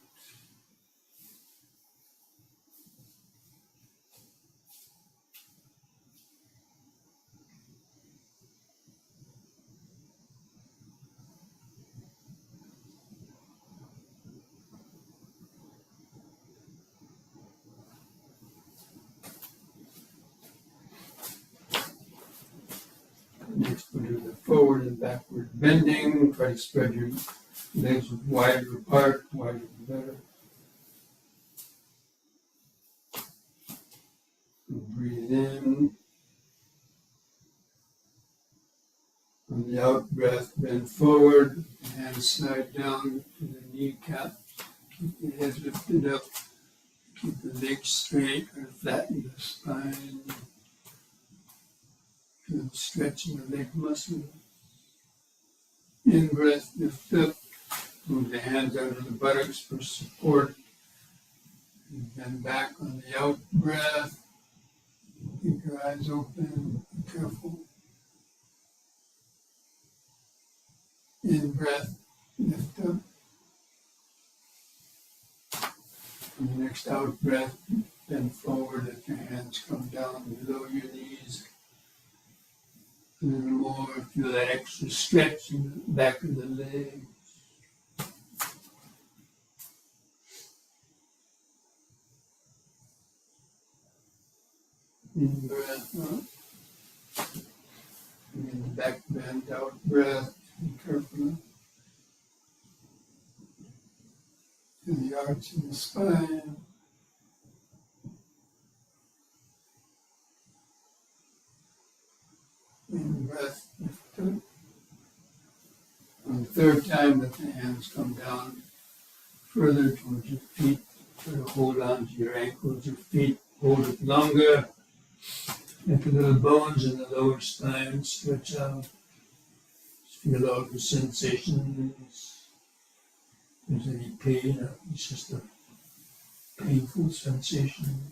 S1: Next, we'll do the forward and backward bending. Try to spread your legs wider apart, wider the better. And breathe in. On the out breath, bend forward. Hands slide down to the kneecap. Keep the head lifted up. Keep the legs straight and flatten the spine. Feel the stretch in the leg muscle. In breath, lift up. Move the hands under the buttocks for support. And then back on the out breath. Keep your eyes open. Be careful. In breath, lift up. On the next out breath, bend forward. Let your hands come down below your knees. A little more, feel that extra stretch in the back of the legs. In breath up. And in the back bend, out breath. Be careful. Feel the arch in the spine. In breath, lift up. On the third time, let the hands come down further towards your feet. Try to hold on to your ankles, your feet. Hold it longer. Let the little bones in the lower spine stretch out. Just feel all the sensations. If there's any pain, it's just a painful sensation.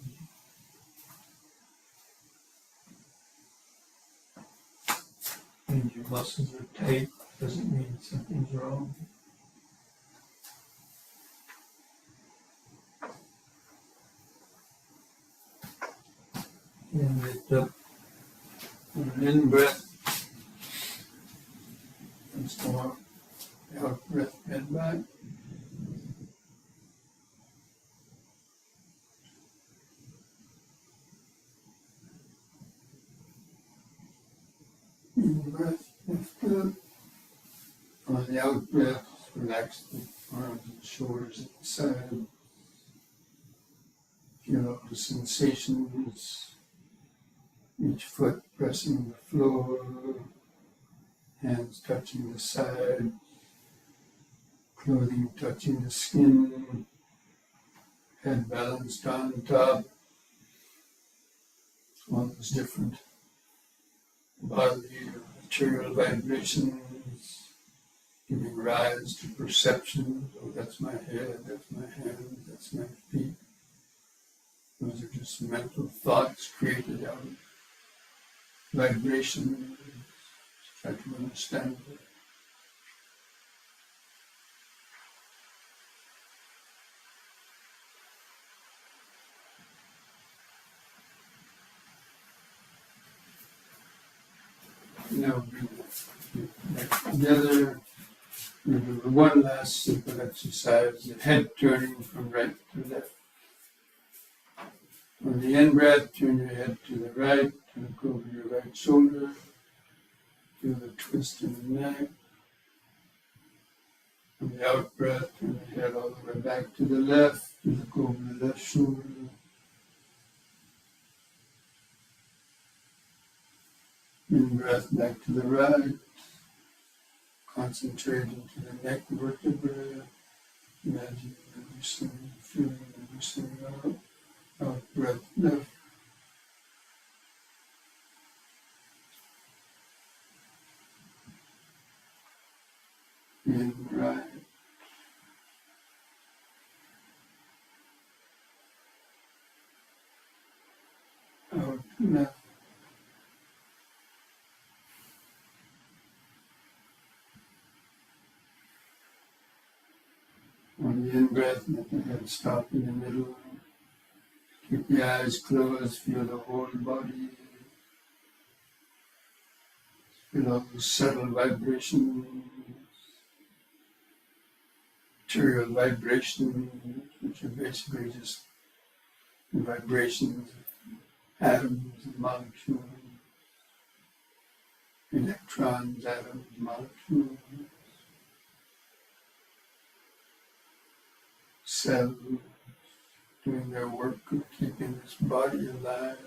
S1: When your muscles are tight, doesn't mean something's wrong. And lift up. On an in breath, and more. Out breath, head back. In breath, lift up. On the out breath, relax the arms and shoulders at the side. Feel all the sensations. Each foot pressing the floor, hands touching the side, clothing touching the skin, head balanced on top. All those different bodily or material vibrations giving rise to perceptions. Oh, that's my head, that's my hands, that's my feet. Those are just mental thoughts created out of vibration. Try to understand it. Now bring the neck together. We do one last simple exercise, the head turning from right to left. On the in breath, turn your head to the right, look over your right shoulder, feel the twist in the neck. On the out breath, turn the head all the way back to the left, look over the left shoulder. In breath, back to the right, concentrate into the neck vertebrae, imagine releasing, feeling releasing out. Out breath left. In right. Out left. On the in breath, let the head stop in the middle. Keep the eyes closed, feel the whole body. Feel all the subtle vibrations, material vibrations, which are basically just the vibrations of atoms and molecules, electrons, atoms, molecules, cells, doing their work of keeping this body alive.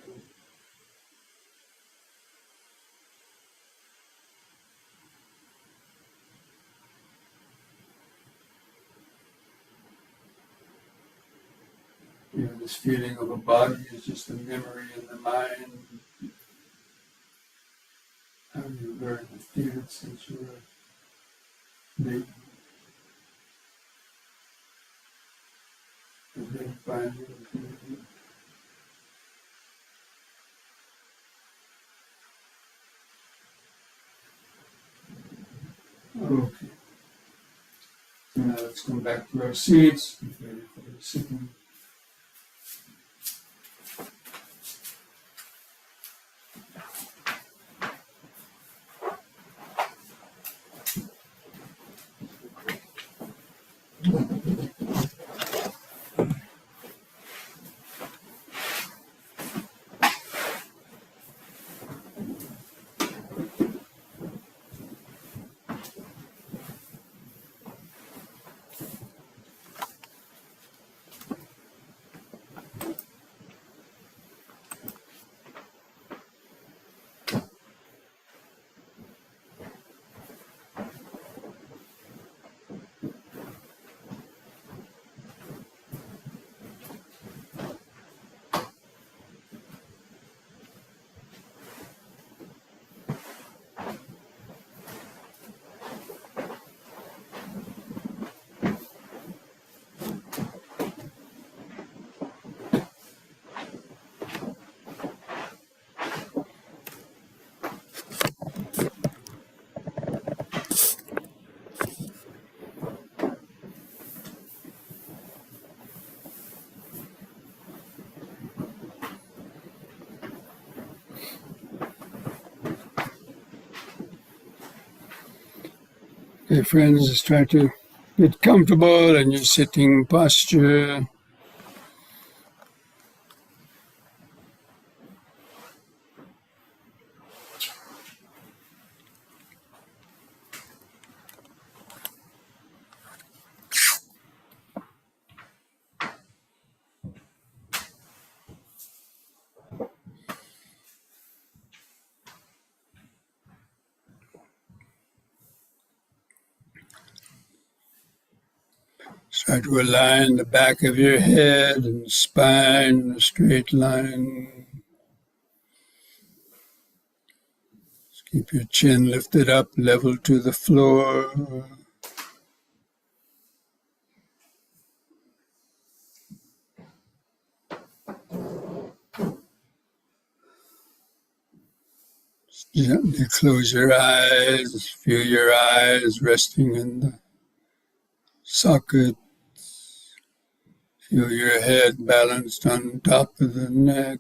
S1: You know, this feeling of a body is just a memory in the mind. How you learn to feel it since you were a baby. And then finally, okay. So now let's go back to our seats. Get ready for the sitting. Okay, friends, just try to get comfortable in your sitting posture. Try to align the back of your head and spine in a straight line. Keep your chin lifted up, level to the floor. Gently close your eyes. Feel your eyes resting in the socket. Feel your head balanced on top of the neck.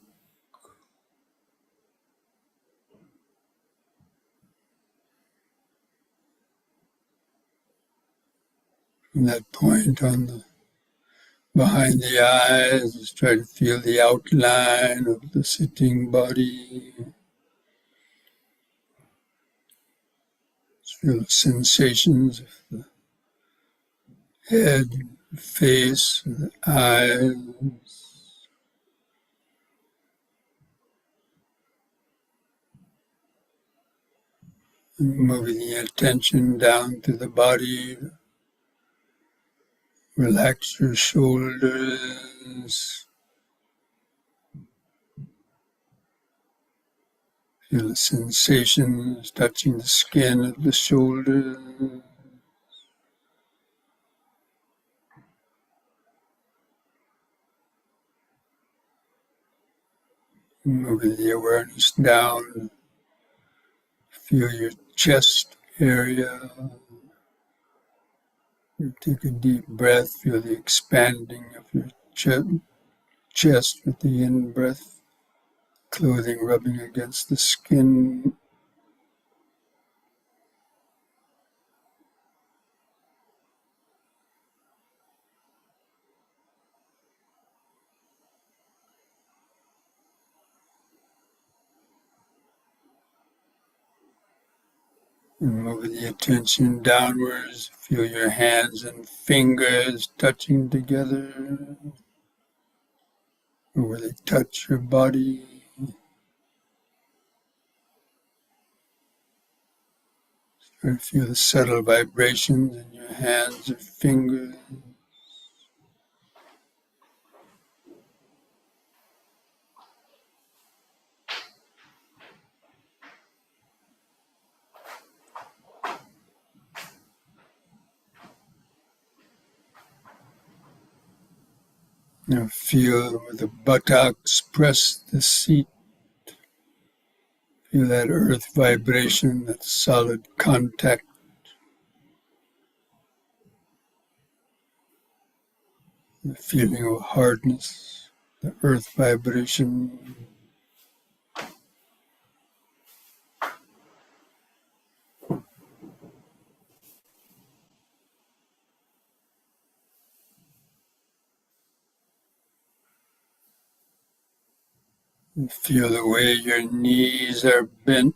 S1: From that point on the behind the eyes, just try to feel the outline of the sitting body. Just feel the sensations of the head, the face, the eyes. And moving the attention down through the body. Relax your shoulders. Feel the sensations touching the skin of the shoulder. Moving the awareness down. Feel your chest area. You take a deep breath. Feel the expanding of your chest with the in-breath. Clothing rubbing against the skin. And moving the attention downwards, feel your hands and fingers touching together, or where they touch your body. Try to feel the subtle vibrations in your hands or fingers. Now feel where the buttocks press the seat. Feel that earth vibration, that solid contact. The feeling of hardness, the earth vibration. And feel the way your knees are bent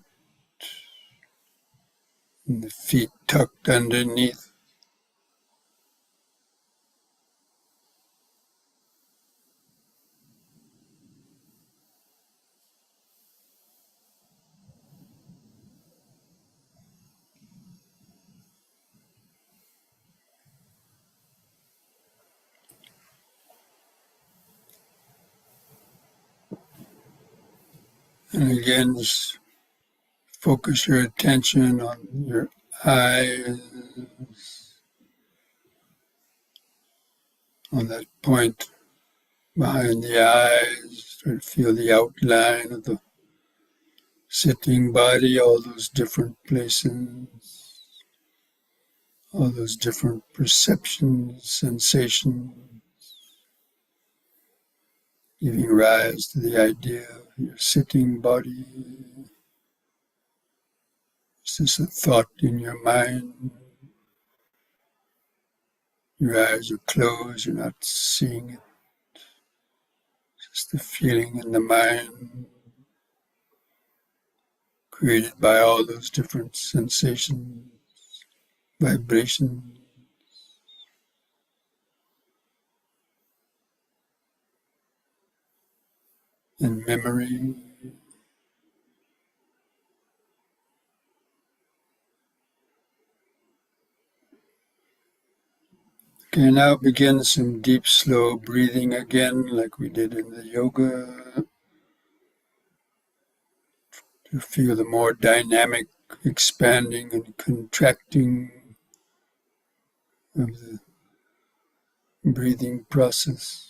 S1: and the feet tucked underneath. And again, just focus your attention on your eyes, on that point behind the eyes. Try to feel the outline of the sitting body, all those different places, all those different perceptions, sensations, giving rise to the idea of your sitting body. Is this a thought in your mind? Your eyes are closed, you're not seeing it. Just the feeling in the mind created by all those different sensations, vibrations. And memory. Okay, now begin some deep, slow breathing again, like we did in the yoga, to feel the more dynamic expanding and contracting of the breathing process.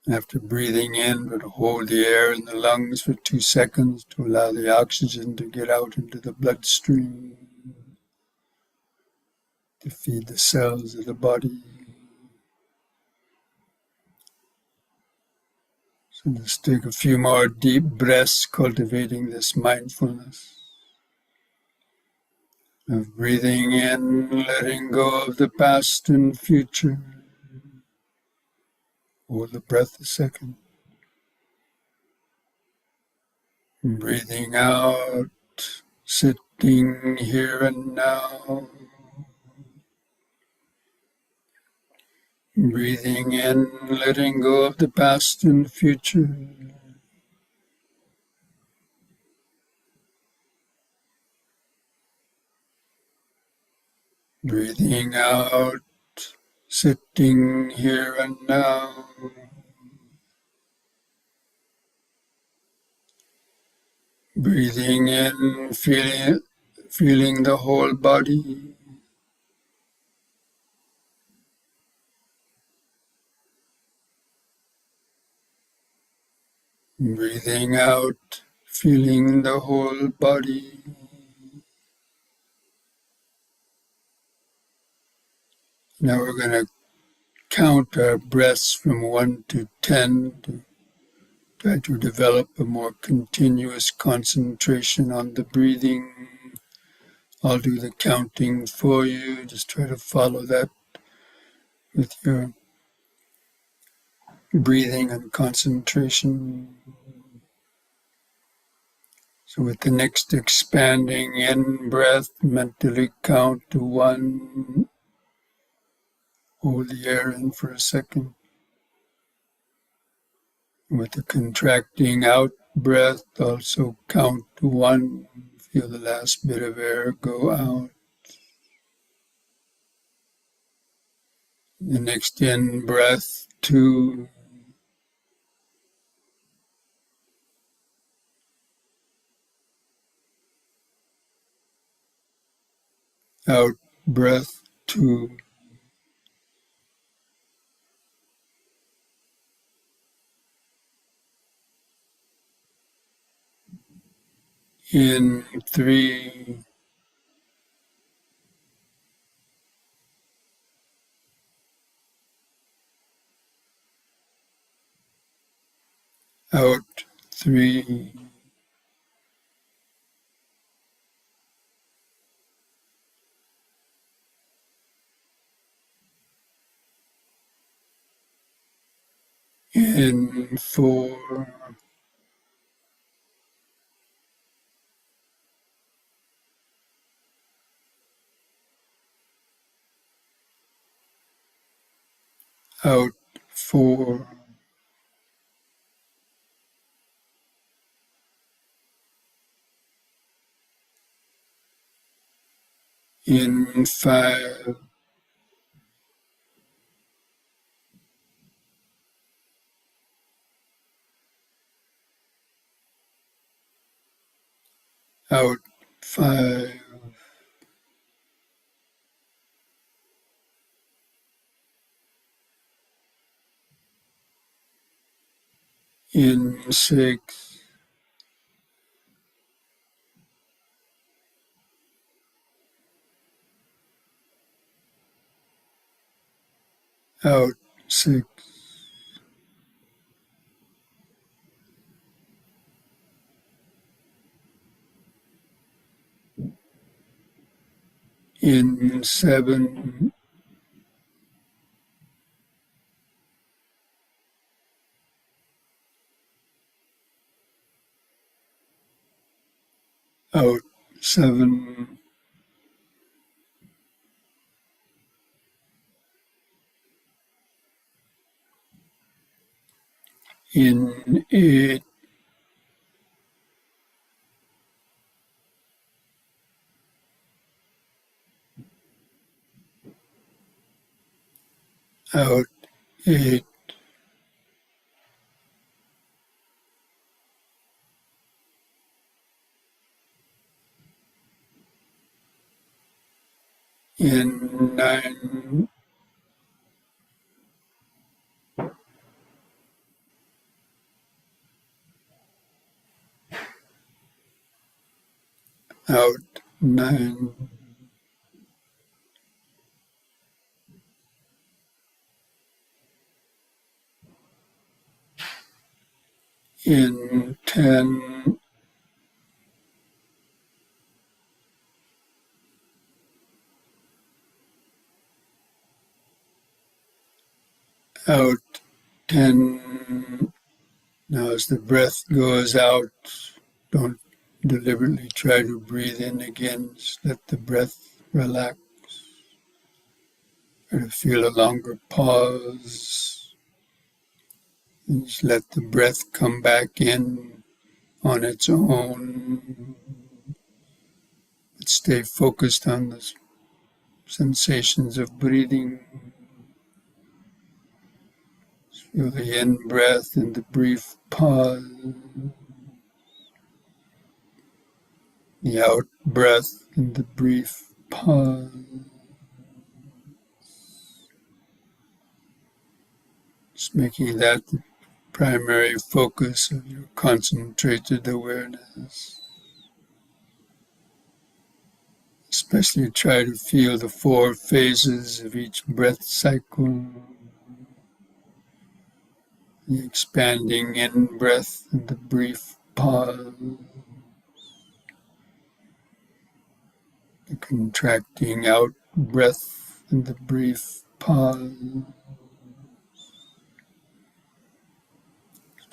S1: After breathing in, but hold the air in the lungs for 2 seconds to allow the oxygen to get out into the bloodstream, to feed the cells of the body. So just take a few more deep breaths, cultivating this mindfulness of breathing in, letting go of the past and future. Hold the breath a second. Breathing out, sitting here and now. Breathing in, letting go of the past and future. Breathing out, sitting here and now. Breathing in, feeling the whole body. Breathing out, feeling the whole body. Now we're going to count our breaths from 1 to 10 to try to develop a more continuous concentration on the breathing. I'll do the counting for you. Just try to follow that with your breathing and concentration. So with the next expanding in breath, mentally count to 1. Hold the air in for a second. With the contracting out breath, also count to 1. Feel the last bit of air go out. The next in breath, 2. Out breath, 2. In 3. Out 3. In 4. Out 4. In 5. Out 5. In 6. Out 6. in 7, out 7, in 8, out 8, in 9, out 9, in 10, out 10. Now as the breath goes out, don't deliberately try to breathe in again. Just let the breath relax. Try to feel a longer pause. And just let the breath come back in on its own. But stay focused on the sensations of breathing. Feel the in-breath and the brief pause. The out-breath and the brief pause. Just making that the primary focus of your concentrated awareness. Especially try to feel the 4 phases of each breath cycle. The expanding in-breath and the brief pause. The contracting out-breath and the brief pause.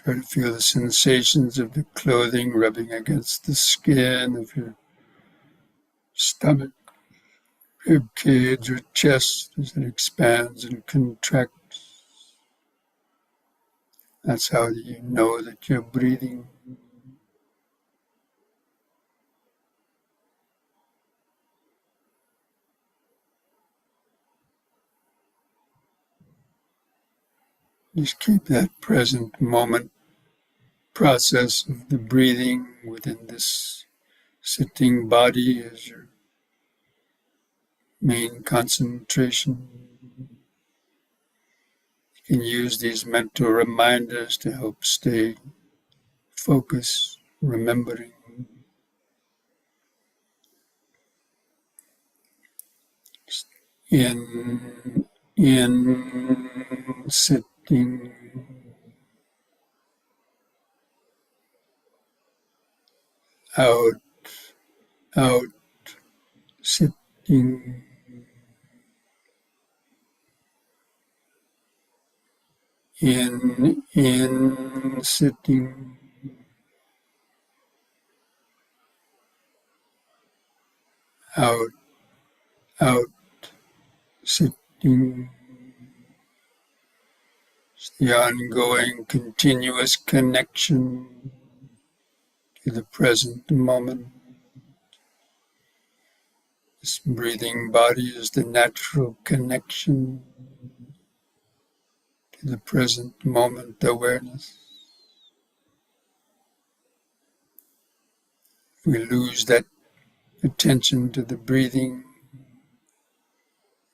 S1: Try to feel the sensations of the clothing rubbing against the skin of your stomach, rib cage, or chest as it expands and contracts. That's how you know that you're breathing. Just keep that present moment process of the breathing within this sitting body as your main concentration. You can use these mental reminders to help stay focused, remembering. In sitting, out, out, sitting, in, sitting, out, out, sitting. It's the ongoing, continuous connection to the present moment. This breathing body is the natural connection to the present moment awareness. If we lose that attention to the breathing,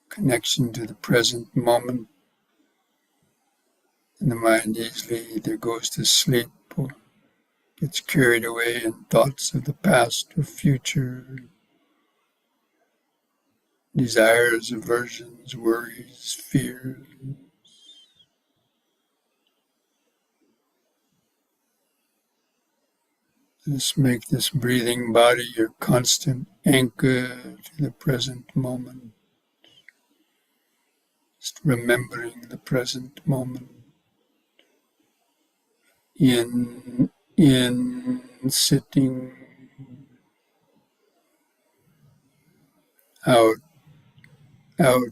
S1: connection to the present moment, and the mind easily either goes to sleep or gets carried away in thoughts of the past or future, desires, aversions, worries, fears. Just make this breathing body your constant anchor to the present moment. Just remembering the present moment. In, sitting, out, out,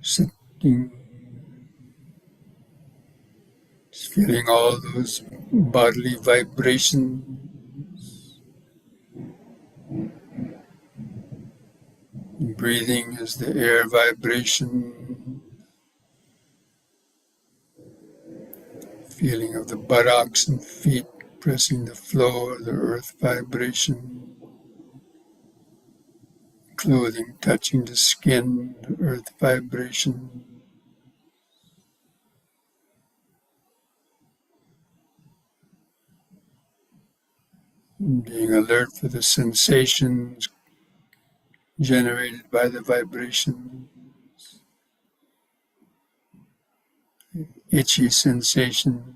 S1: sitting. Just feeling all those bodily vibrations. Breathing as the air vibration. Feeling of the buttocks and feet pressing the floor, the earth vibration. Clothing touching the skin, the earth vibration. Being alert for the sensations generated by the vibration. Itchy sensations,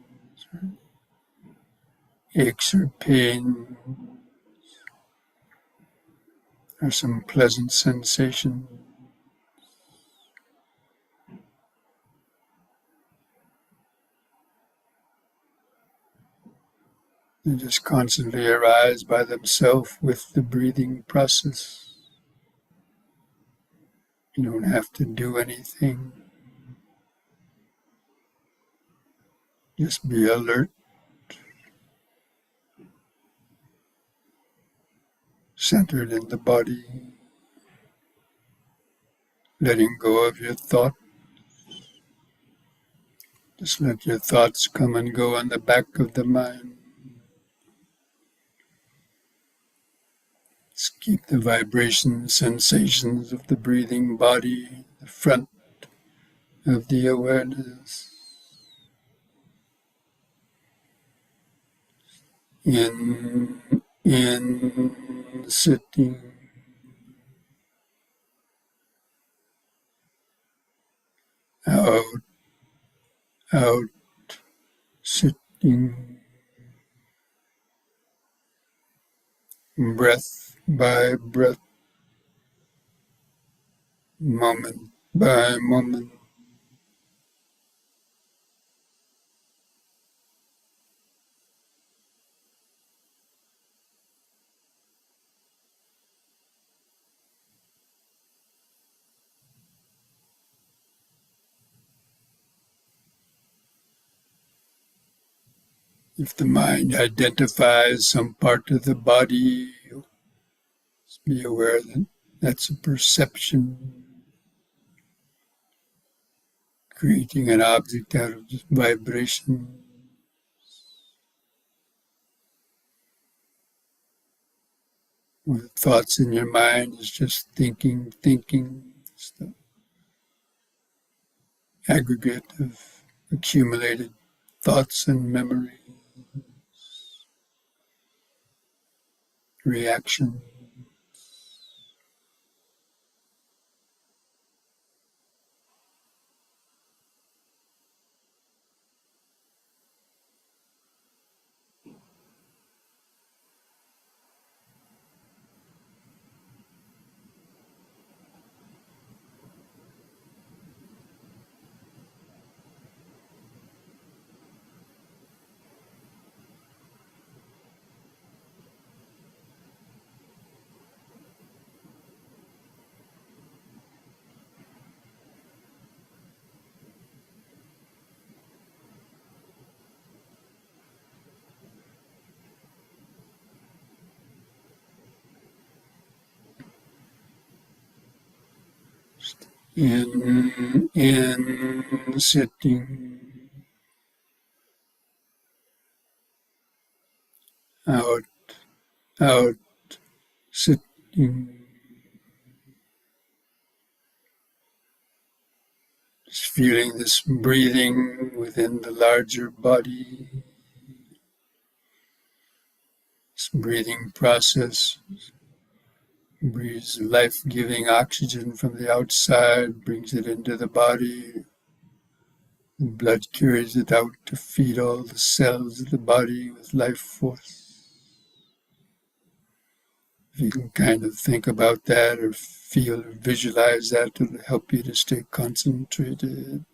S1: aches or pain, or some pleasant sensation. They just constantly arise by themselves with the breathing process. You don't have to do anything. Just be alert, centered in the body, letting go of your thought. Just let your thoughts come and go on the back of the mind. Just keep the vibrations, sensations of the breathing body, the front of the awareness. In, sitting. Out, out, sitting. Breath by breath, moment by moment. If the mind identifies some part of the body, be aware that that's a perception, creating an object out of just vibration. Or the thoughts in your mind is just thinking. It's the aggregate of accumulated thoughts and memory, reaction. In, sitting. Out, out, sitting. Just feeling this breathing within the larger body. This breathing process breathes life-giving oxygen from the outside, brings it into the body. The blood carries it out to feed all the cells of the body with life force. If you can kind of think about that or feel or visualize that, it'll help you to stay concentrated.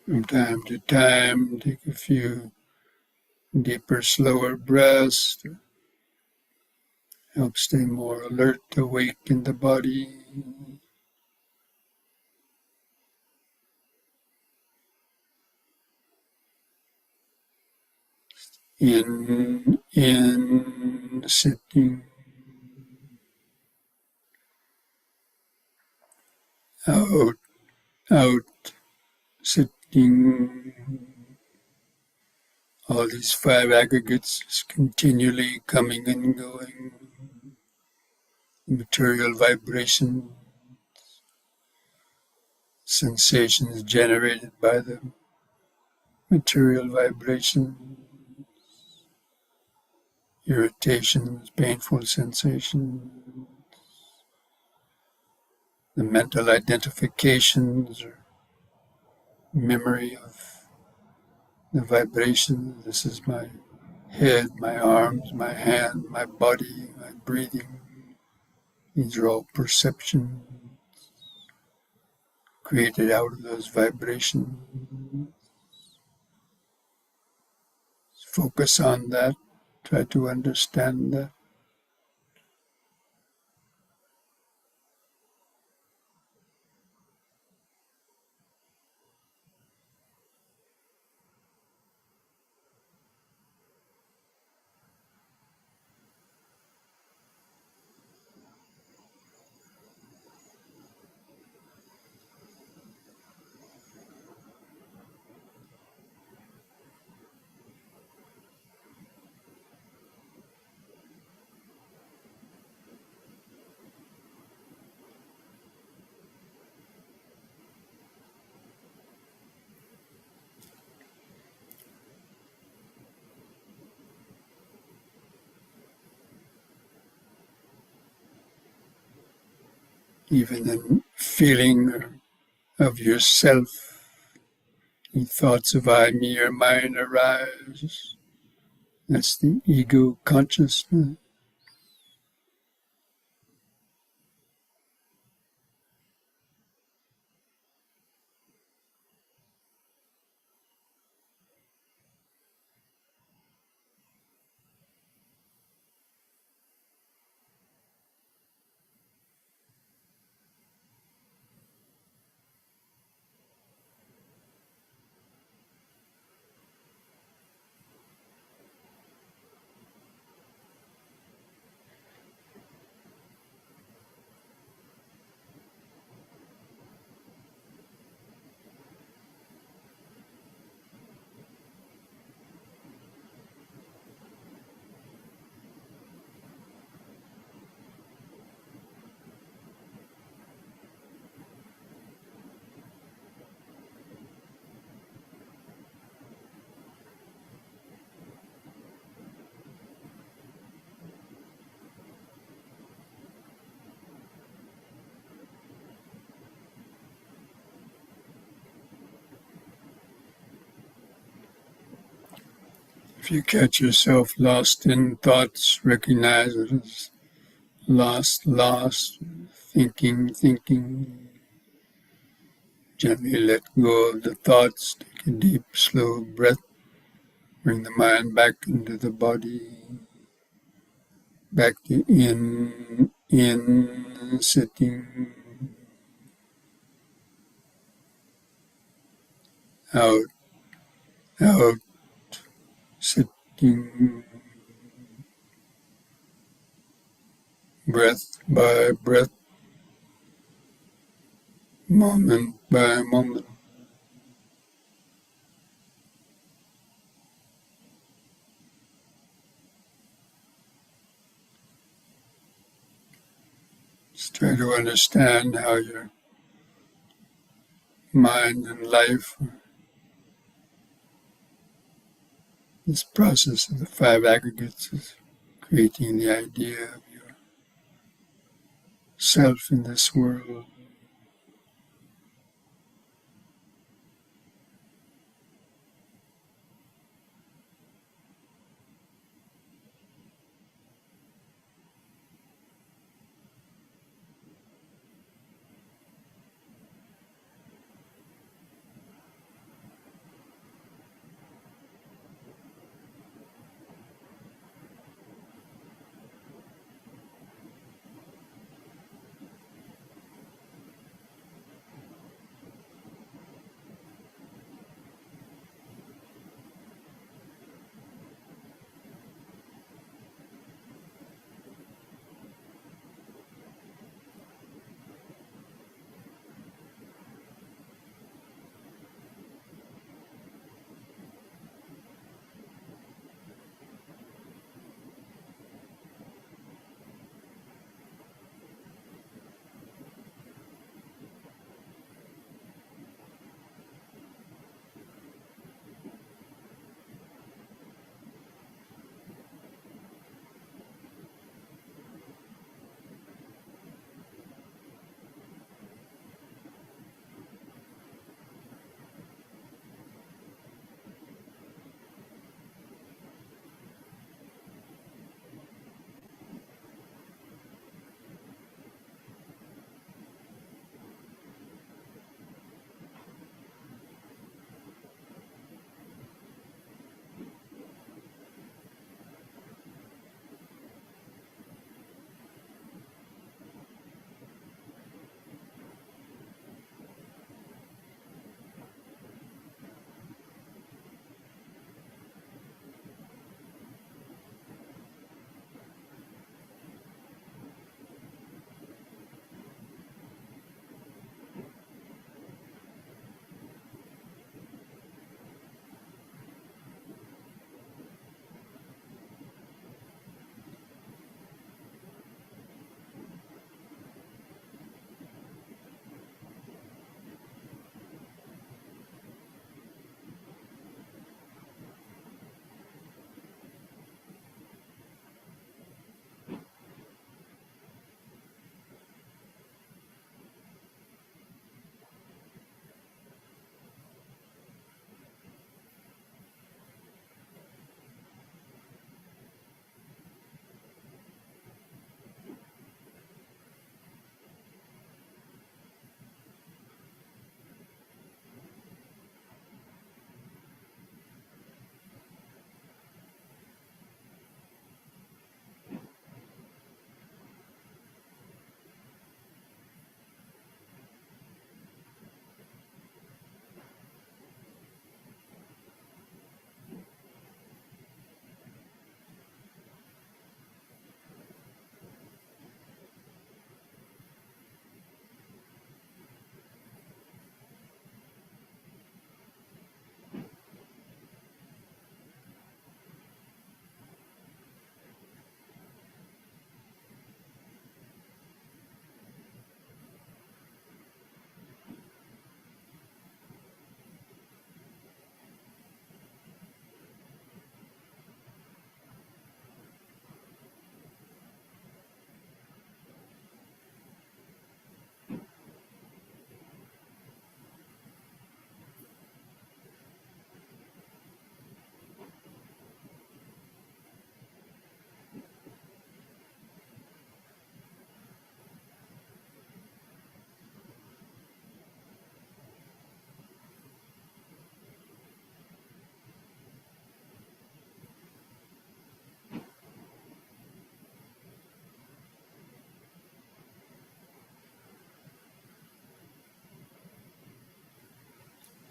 S1: From time to time, take a few deeper, slower breaths to help stay more alert, awake in the body. In, sitting, out, out, sitting. All these five aggregates continually coming and going. Material vibration, sensations generated by the material vibration, irritations, painful sensations, the mental identifications or memory of the vibration. This is my head, my arms, my hand, my body, my breathing. These are all perceptions created out of those vibrations. Focus on that. Try to understand that. Even in feeling of yourself, any thoughts of I, me, or mine arise. That's the ego consciousness. If you catch yourself lost in thoughts, recognize it as lost, thinking. Gently let go of the thoughts. Take a deep, slow breath. Bring the mind back into the body. Back to in, sitting. Out, out, sitting. Breath by breath, moment by moment. Just try to understand how your mind and life, this process of the five aggregates, is creating the idea of yourself in this world.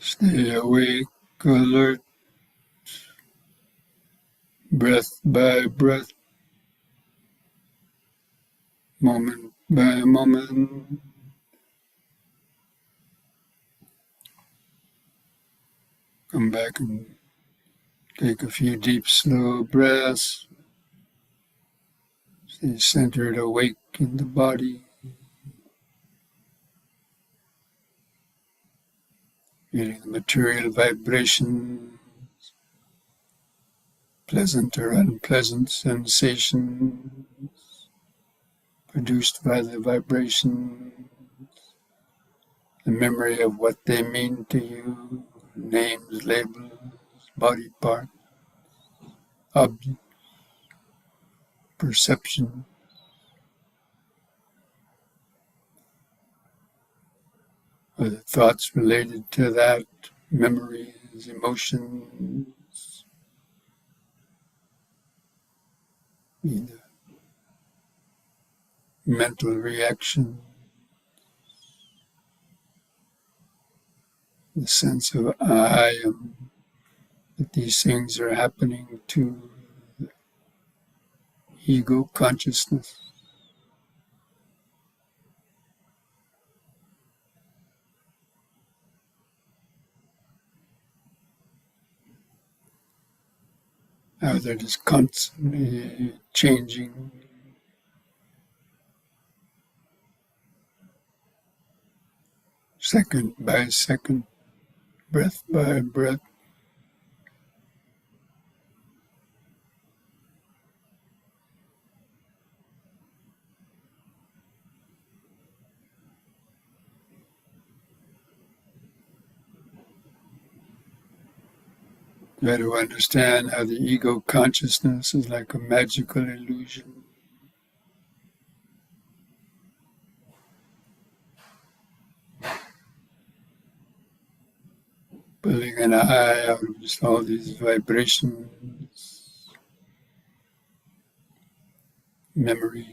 S1: Stay awake, alert, breath by breath, moment by moment. Come back and take a few deep, slow breaths. Stay centered, awake in the body. Feeling the material vibration, pleasant or unpleasant sensation produced by the vibration, the memory of what they mean to you, names, labels, body part, object, perception, or the thoughts related to that, memories, emotions, either mental reaction, the sense of I am, that these things are happening to ego consciousness. How they're just constantly changing, second by second, breath by breath. Try to understand how the ego consciousness is like a magical illusion. Pulling an eye out of just all these vibrations, memories.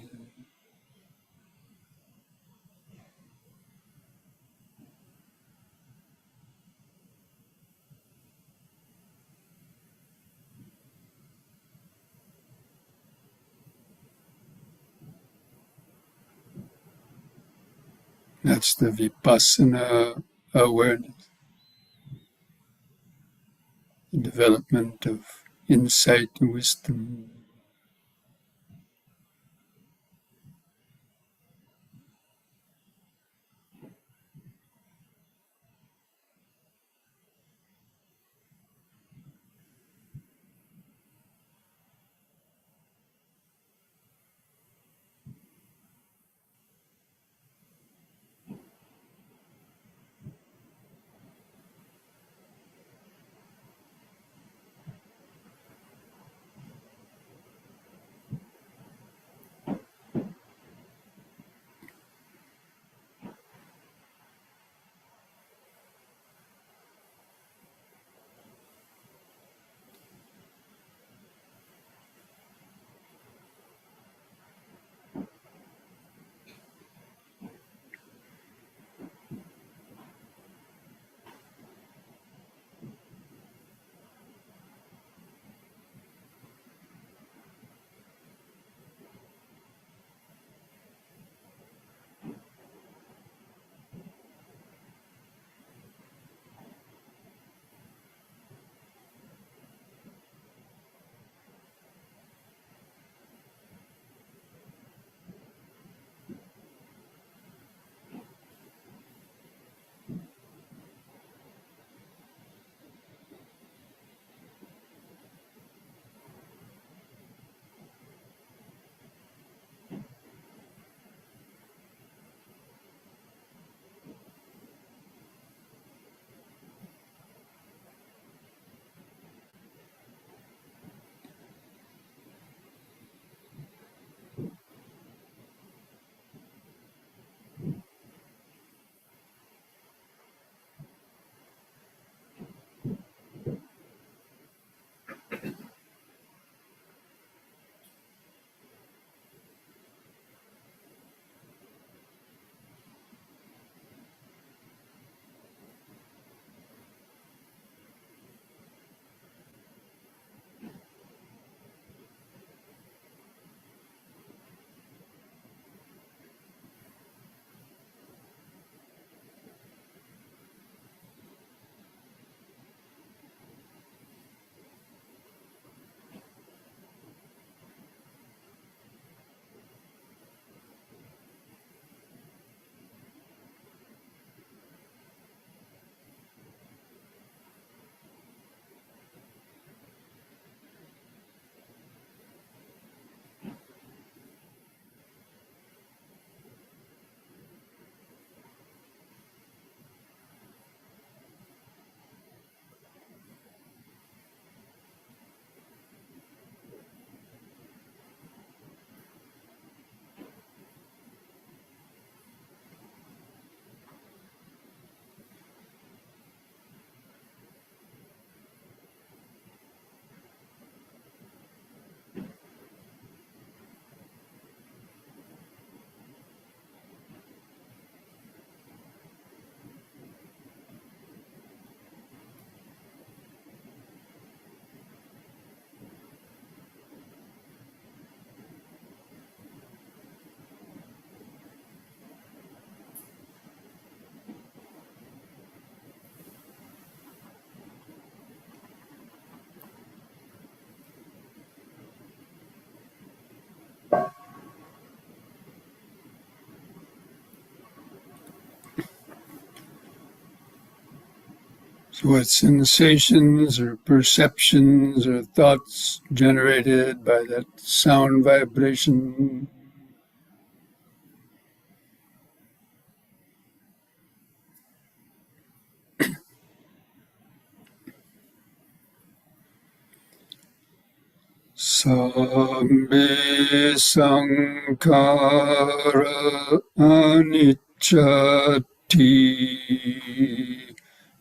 S1: That's the vipassana awareness, the development of insight and wisdom. what sensations or perceptions or thoughts generated by that sound vibration. Sambe sankhara anicchati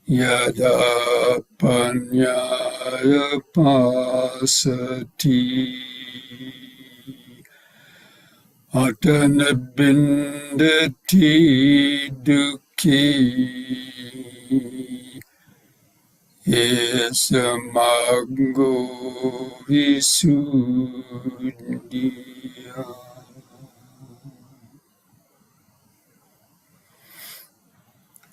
S1: yada panyaya pasati atanabindati dukhi Yesamago Visuddhiya.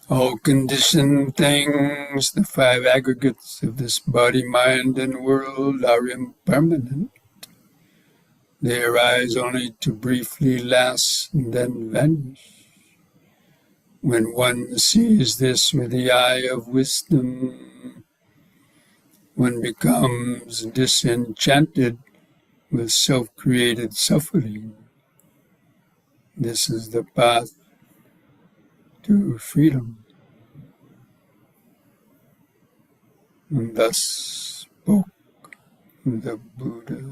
S1: All conditioned things, the five aggregates of this body, mind, and world are impermanent. They arise only to briefly last and then vanish. When one sees this with the eye of wisdom, one becomes disenchanted with self-created suffering. This is the path to freedom. And thus spoke the Buddha.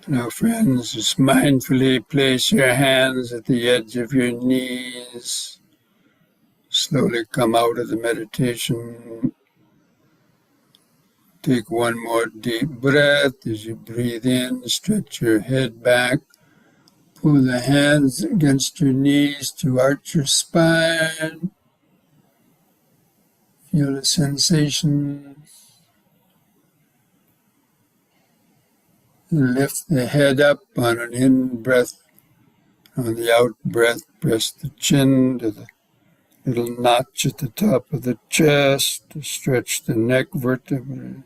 S1: Now, friends, just mindfully place your hands at the edge of your knees. Slowly come out of the meditation. Take one more deep breath as you breathe in. Stretch your head back. Pull the hands against your knees to arch your spine. Feel the sensation. Lift the head up on an in-breath. On the out-breath, press the chin to the little notch at the top of the chest to stretch the neck vertebrae.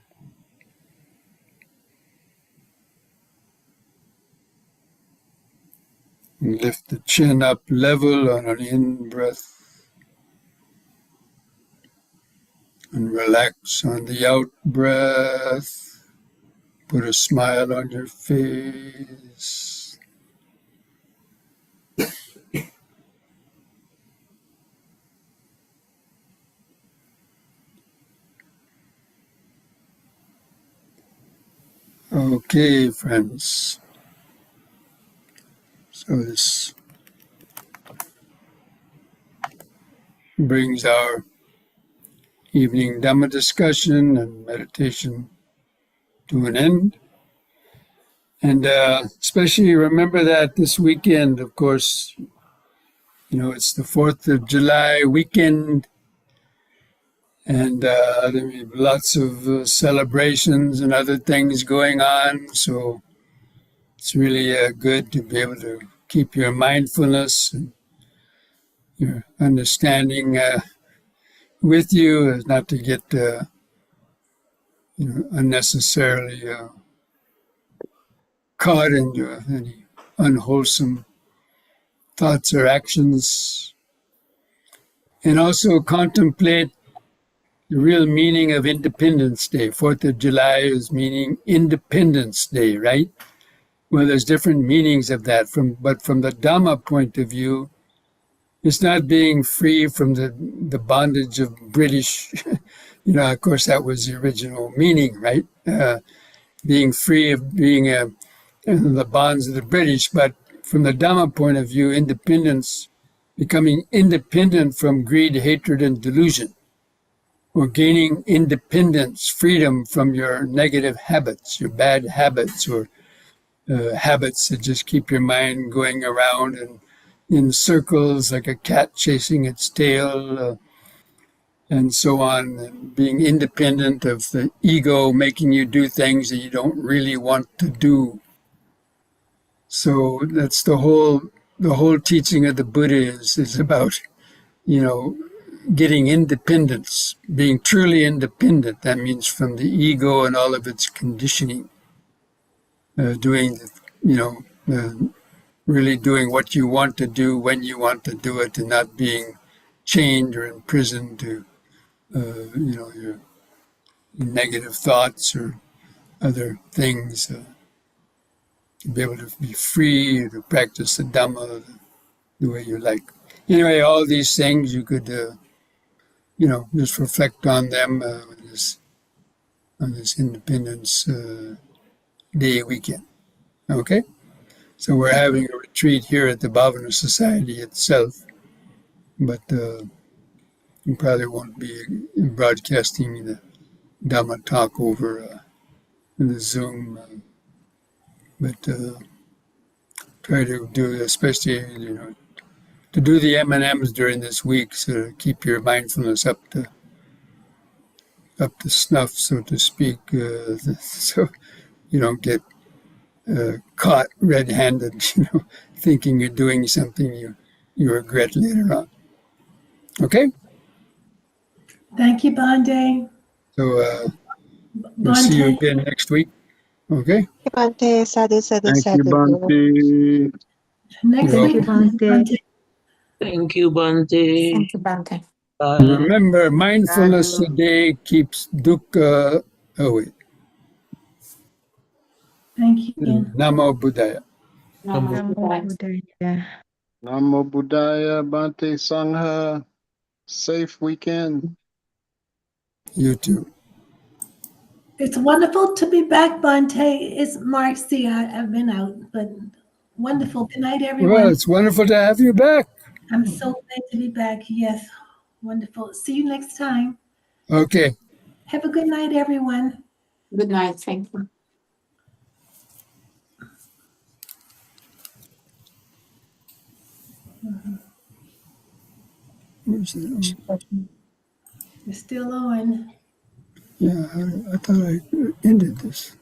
S1: And lift the chin up level on an in-breath. And relax on the out-breath. Put a smile on your face. Okay, friends. So this brings our evening Dhamma discussion and meditation to an end. And especially remember that this weekend, of course, it's the 4th of July weekend, and there'll be lots of celebrations and other things going on. So it's really good to be able to keep your mindfulness and your understanding with you, not to get unnecessarily caught into any unwholesome thoughts or actions. And also contemplate the real meaning of Independence Day. 4th of July is meaning Independence Day, right? Well, there's different meanings of that, but from the Dhamma point of view, it's not being free from the bondage of British, of course, that was the original meaning, right? Being free of being in the bonds of the British, but from the Dhamma point of view, independence, becoming independent from greed, hatred, and delusion, or gaining independence, freedom from your negative habits, your bad habits, or habits that just keep your mind going around and in circles like a cat chasing its tail, and so on, and being independent of the ego making you do things that you don't really want to do. So that's the whole teaching of the Buddha is about, getting independence, being truly independent. That means from the ego and all of its conditioning, doing, really doing what you want to do when you want to do it, and not being chained or imprisoned to, your negative thoughts or other things. To be able to be free, to practice the Dhamma the way you like. Anyway, all these things you could, just reflect on them on this Independence Day weekend. Okay? So we're having a retreat here at the Bhavana Society itself, but you probably won't be broadcasting the Dhamma talk over the Zoom, but try to do, especially, to do the M&Ms during this week, so to keep your mindfulness up to snuff, so to speak, so you don't get caught red-handed, thinking you're doing something you regret later on. Okay,
S5: Thank you, Bhante.
S1: so we'll see you
S5: Bhante,
S1: again next week. Okay,
S4: Bhante, sadhu, sadhu,
S2: Thank you,
S4: sadhu.
S2: Bhante.
S5: next
S1: You're
S5: week,
S1: welcome.
S5: Bhante.
S6: Thank you, Bhante.
S3: Thank you, Bhante.
S6: Bye.
S1: Remember, mindfulness
S3: Sadhu.
S1: today keeps dukkha away.
S5: Thank you again.
S1: Namo Buddhaya.
S4: Namo Buddhaya.
S2: Namo Buddhaya, Bhante Sangha. Safe weekend.
S1: You too.
S5: It's wonderful to be back, Bhante. It's Marcy. I've been out, but wonderful. Good night,
S1: Well,
S5: everyone.
S1: it's wonderful to have you back.
S5: I'm so glad to be back. Yes, wonderful. See you next time.
S1: Okay.
S5: Have a good night, everyone.
S3: Good night. Thank you.
S1: Where's that?
S5: You're still on.
S1: Yeah, I thought I ended this.